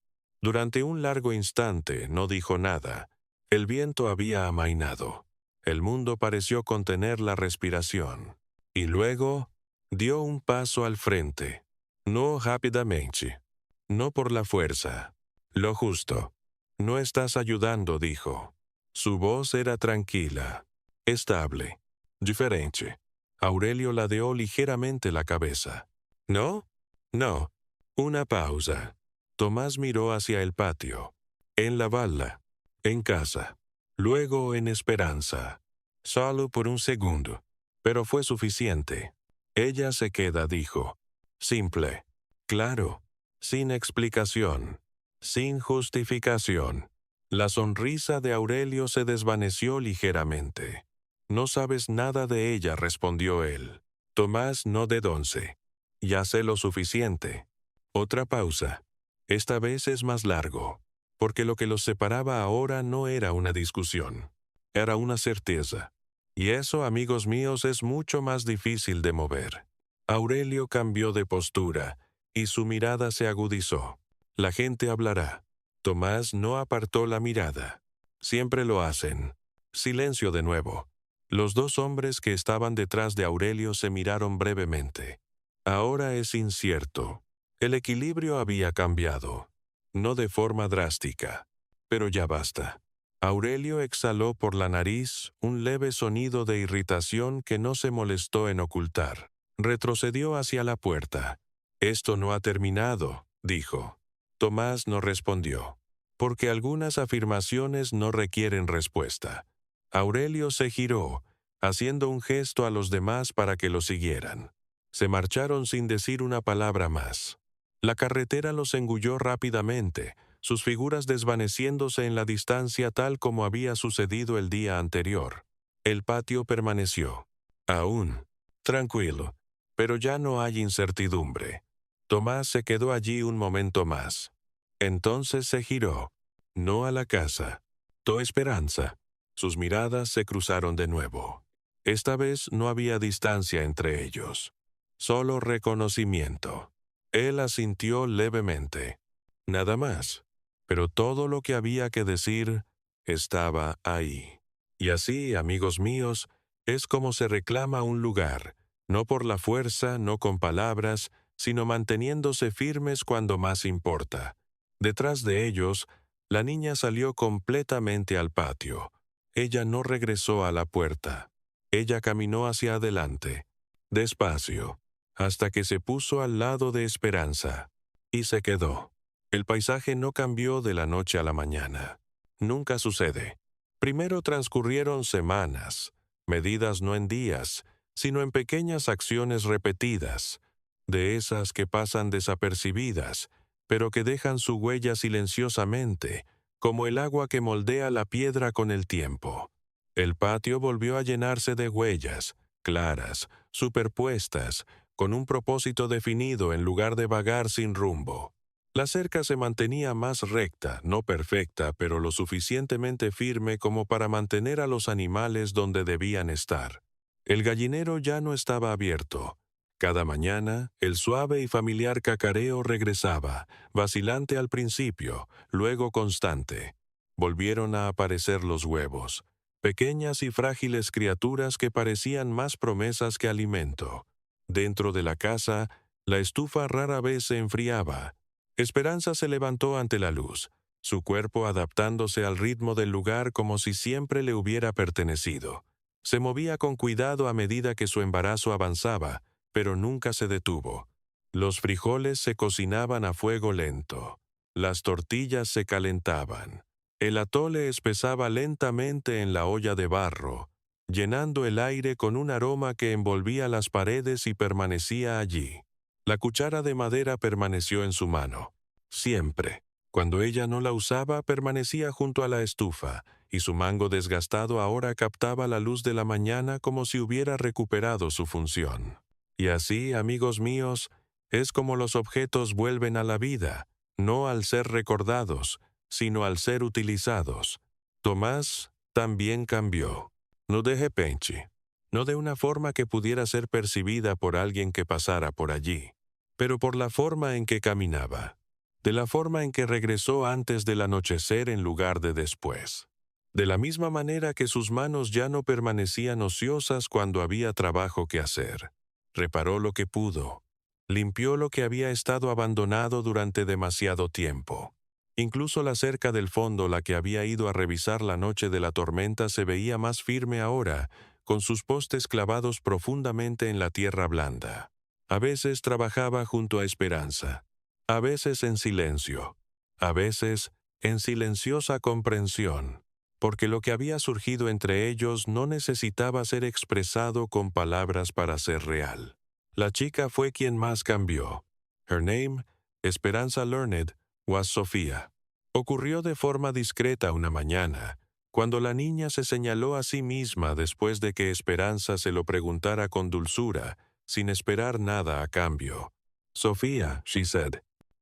Durante un largo instante no dijo nada. El viento había amainado. El mundo pareció contener la respiración. Y luego dio un paso al frente. No rápidamente. No por la fuerza. Lo justo. No estás ayudando, dijo. Su voz era tranquila, estable. Diferente. Aurelio ladeó ligeramente la cabeza. ¿No? No. Una pausa. Tomás miró hacia el patio. En la bala. En casa. Luego en Esperanza. Solo por un segundo. Pero fue suficiente. Ella se queda, dijo. Simple. Claro. Sin explicación. Sin justificación. La sonrisa de Aurelio se desvaneció ligeramente. No sabes nada de ella, respondió él. Tomás no de 11. Ya sé lo suficiente. Otra pausa. Esta vez es más largo, porque lo que los separaba ahora no era una discusión. Era una certeza. Y eso, amigos míos, es mucho más difícil de mover. Aurelio cambió de postura, y su mirada se agudizó. La gente hablará. Tomás no apartó la mirada. Siempre lo hacen. Silencio de nuevo. Los dos hombres que estaban detrás de Aurelio se miraron brevemente. Ahora es incierto. El equilibrio había cambiado. No de forma drástica. Pero ya basta. Aurelio exhaló por la nariz un leve sonido de irritación que no se molestó en ocultar. Retrocedió hacia la puerta. Esto no ha terminado, dijo. Tomás no respondió. Porque algunas afirmaciones no requieren respuesta. Aurelio se giró, haciendo un gesto a los demás para que lo siguieran. Se marcharon sin decir una palabra más. La carretera los engulló rápidamente, sus figuras desvaneciéndose en la distancia tal como había sucedido el día anterior. El patio permaneció. Aún, tranquilo, pero ya no hay incertidumbre. Tomás se quedó allí un momento más. Entonces se giró, no a la casa, a Esperanza. Sus miradas se cruzaron de nuevo. Esta vez no había distancia entre ellos, solo reconocimiento. Él asintió levemente. Nada más, pero todo lo que había que decir estaba ahí. Y así, amigos míos, es como se reclama un lugar, no por la fuerza, no con palabras, sino manteniéndose firmes cuando más importa. Detrás de ellos, la niña salió completamente al patio. Ella no regresó a la puerta. Ella caminó hacia adelante, despacio, hasta que se puso al lado de Esperanza. Y se quedó. El paisaje no cambió de la noche a la mañana. Nunca sucede. Primero transcurrieron semanas, medidas no en días, sino en pequeñas acciones repetidas, de esas que pasan desapercibidas, pero que dejan su huella silenciosamente, como el agua que moldea la piedra con el tiempo. El patio volvió a llenarse de huellas, claras, superpuestas, con un propósito definido en lugar de vagar sin rumbo. La cerca se mantenía más recta, no perfecta, pero lo suficientemente firme como para mantener a los animales donde debían estar. El gallinero ya no estaba abierto. Cada mañana, el suave y familiar cacareo regresaba, vacilante al principio, luego constante. Volvieron a aparecer los huevos, pequeñas y frágiles criaturas que parecían más promesas que alimento. Dentro de la casa, la estufa rara vez se enfriaba. Esperanza se levantó ante la luz, su cuerpo adaptándose al ritmo del lugar como si siempre le hubiera pertenecido. Se movía con cuidado a medida que su embarazo avanzaba, pero nunca se detuvo. Los frijoles se cocinaban a fuego lento. Las tortillas se calentaban. El atole espesaba lentamente en la olla de barro, llenando el aire con un aroma que envolvía las paredes y permanecía allí. La cuchara de madera permaneció en su mano. Siempre. Cuando ella no la usaba, permanecía junto a la estufa, y su mango desgastado ahora captaba la luz de la mañana como si hubiera recuperado su función. Y así, amigos míos, es como los objetos vuelven a la vida, no al ser recordados, sino al ser utilizados. Tomás también cambió. No de repente, no de una forma que pudiera ser percibida por alguien que pasara por allí, pero por la forma en que caminaba, de la forma en que regresó antes del anochecer en lugar de después. De la misma manera que sus manos ya no permanecían ociosas cuando había trabajo que hacer. Reparó lo que pudo. Limpió lo que había estado abandonado durante demasiado tiempo. Incluso la cerca del fondo, la que había ido a revisar la noche de la tormenta, se veía más firme ahora, con sus postes clavados profundamente en la tierra blanda. A veces trabajaba junto a Esperanza, a veces en silencio, a veces en silenciosa comprensión, porque lo que había surgido entre ellos no necesitaba ser expresado con palabras para ser real. La chica fue quien más cambió. Her name, Esperanza Learned, was Sofía. Ocurrió de forma discreta una mañana, cuando la niña se señaló a sí misma después de que Esperanza se lo preguntara con dulzura, sin esperar nada a cambio. Sofía, she said.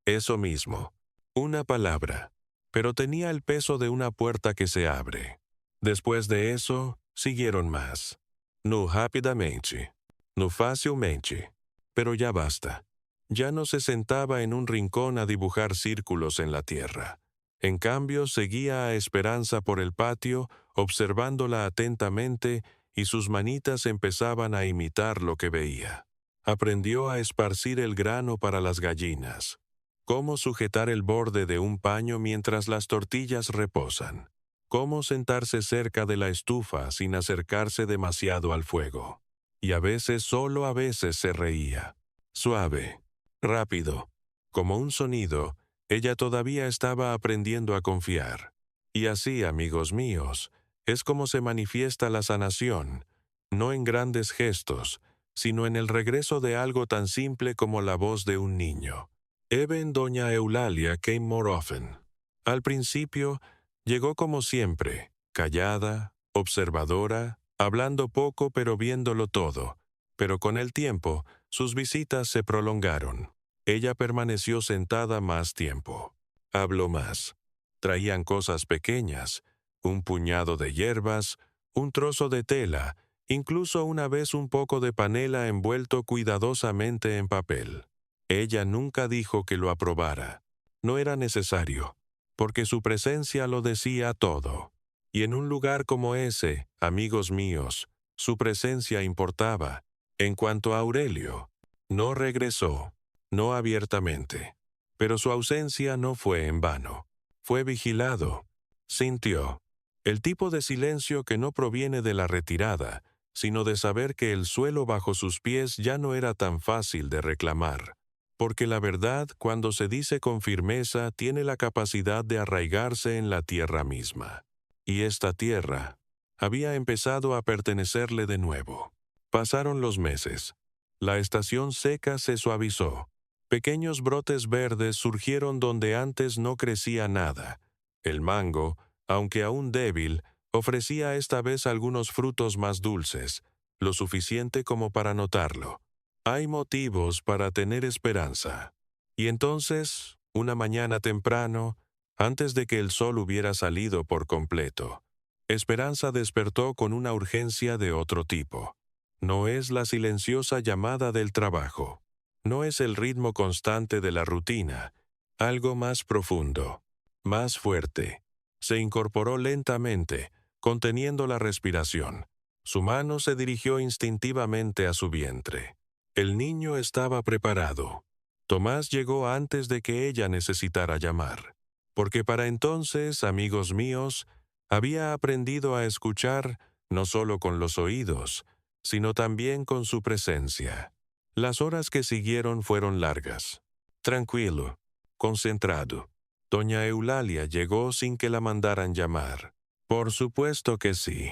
Eso mismo. Una palabra. Pero tenía el peso de una puerta que se abre. Después de eso, siguieron más. No rápidamente. No fácilmente. Pero ya basta. Ya no se sentaba en un rincón a dibujar círculos en la tierra. En cambio, seguía a Esperanza por el patio, observándola atentamente, y sus manitas empezaban a imitar lo que veía. Aprendió a esparcir el grano para las gallinas. Cómo sujetar el borde de un paño mientras las tortillas reposan. Cómo sentarse cerca de la estufa sin acercarse demasiado al fuego. Y a veces, solo a veces, se reía. Suave, rápido, como un sonido. Ella todavía estaba aprendiendo a confiar. Y así, amigos míos, es como se manifiesta la sanación, no en grandes gestos, sino en el regreso de algo tan simple como la voz de un niño. Even doña Eulalia came more often. Al principio, llegó como siempre, callada, observadora, hablando poco pero viéndolo todo. Pero con el tiempo, sus visitas se prolongaron. Ella permaneció sentada más tiempo. Habló más. Traían cosas pequeñas, un puñado de hierbas, un trozo de tela, incluso una vez un poco de panela envuelto cuidadosamente en papel. Ella nunca dijo que lo aprobara. No era necesario, porque su presencia lo decía todo. Y en un lugar como ese, amigos míos, su presencia importaba. En cuanto a Aurelio, no regresó. No abiertamente. Pero su ausencia no fue en vano. Fue vigilado. Sintió. El tipo de silencio que no proviene de la retirada, sino de saber que el suelo bajo sus pies ya no era tan fácil de reclamar. Porque la verdad, cuando se dice con firmeza, tiene la capacidad de arraigarse en la tierra misma. Y esta tierra había empezado a pertenecerle de nuevo. Pasaron los meses. La estación seca se suavizó. Pequeños brotes verdes surgieron donde antes no crecía nada. El mango, aunque aún débil, ofrecía esta vez algunos frutos más dulces, lo suficiente como para notarlo. Hay motivos para tener esperanza. Y entonces, una mañana temprano, antes de que el sol hubiera salido por completo, Esperanza despertó con una urgencia de otro tipo. No es la silenciosa llamada del trabajo. No es el ritmo constante de la rutina. Algo más profundo, más fuerte. Se incorporó lentamente, conteniendo la respiración. Su mano se dirigió instintivamente a su vientre. El niño estaba preparado. Tomás llegó antes de que ella necesitara llamar. Porque para entonces, amigos míos, había aprendido a escuchar no solo con los oídos, sino también con su presencia. Las horas que siguieron fueron largas. Tranquilo, concentrado. Doña Eulalia llegó sin que la mandaran llamar. Por supuesto que sí.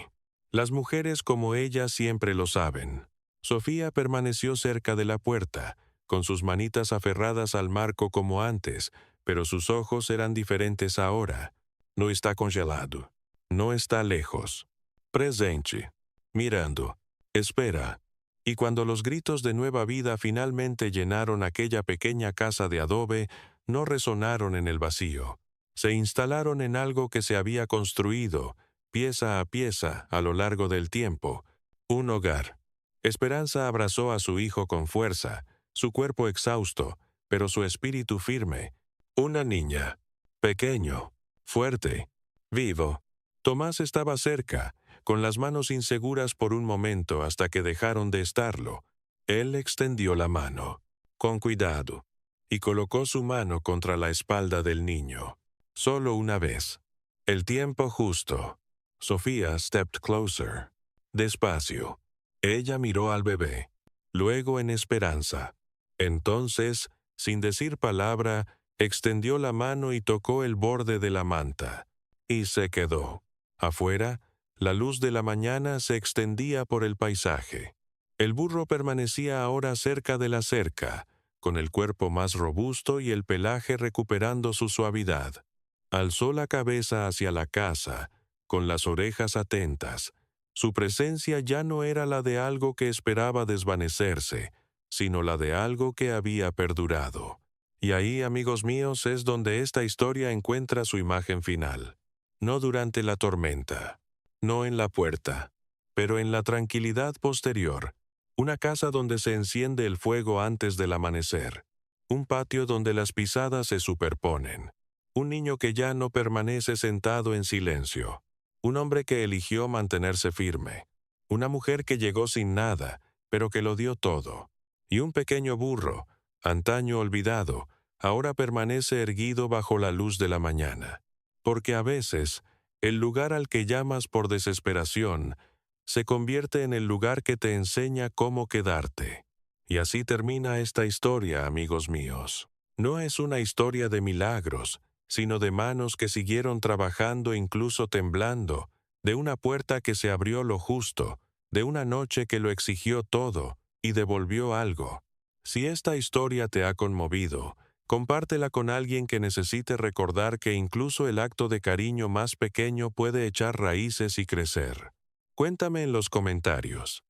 Las mujeres como ella siempre lo saben. Sofía permaneció cerca de la puerta, con sus manitas aferradas al marco como antes, pero sus ojos eran diferentes ahora. No está congelado. No está lejos. Presente. Mirando. Espera. Y cuando los gritos de nueva vida finalmente llenaron aquella pequeña casa de adobe, no resonaron en el vacío. Se instalaron en algo que se había construido, pieza a pieza, a lo largo del tiempo. Un hogar. Esperanza abrazó a su hijo con fuerza, su cuerpo exhausto, pero su espíritu firme. Una niña. Pequeño. Fuerte. Vivo. Tomás estaba cerca, con las manos inseguras por un momento hasta que dejaron de estarlo. Él extendió la mano, con cuidado, y colocó su mano contra la espalda del niño. Solo una vez. El tiempo justo. Sofía stepped closer. Despacio. Ella miró al bebé, luego en Esperanza. Entonces, sin decir palabra, extendió la mano y tocó el borde de la manta. Y se quedó. Afuera, la luz de la mañana se extendía por el paisaje. El burro permanecía ahora cerca de la cerca, con el cuerpo más robusto y el pelaje recuperando su suavidad. Alzó la cabeza hacia la casa, con las orejas atentas. Su presencia ya no era la de algo que esperaba desvanecerse, sino la de algo que había perdurado. Y ahí, amigos míos, es donde esta historia encuentra su imagen final. No durante la tormenta, no en la puerta, pero en la tranquilidad posterior. Una casa donde se enciende el fuego antes del amanecer. Un patio donde las pisadas se superponen. Un niño que ya no permanece sentado en silencio. Un hombre que eligió mantenerse firme. Una mujer que llegó sin nada, pero que lo dio todo. Y un pequeño burro, antaño olvidado, ahora permanece erguido bajo la luz de la mañana. Porque a veces, el lugar al que llamas por desesperación se convierte en el lugar que te enseña cómo quedarte. Y así termina esta historia, amigos míos. No es una historia de milagros, sino de manos que siguieron trabajando incluso temblando, de una puerta que se abrió lo justo, de una noche que lo exigió todo y devolvió algo. Si esta historia te ha conmovido, compártela con alguien que necesite recordar que incluso el acto de cariño más pequeño puede echar raíces y crecer. Cuéntame en los comentarios.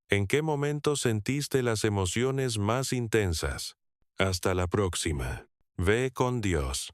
¿En qué momento sentiste las emociones más intensas? Hasta la próxima. Ve con Dios.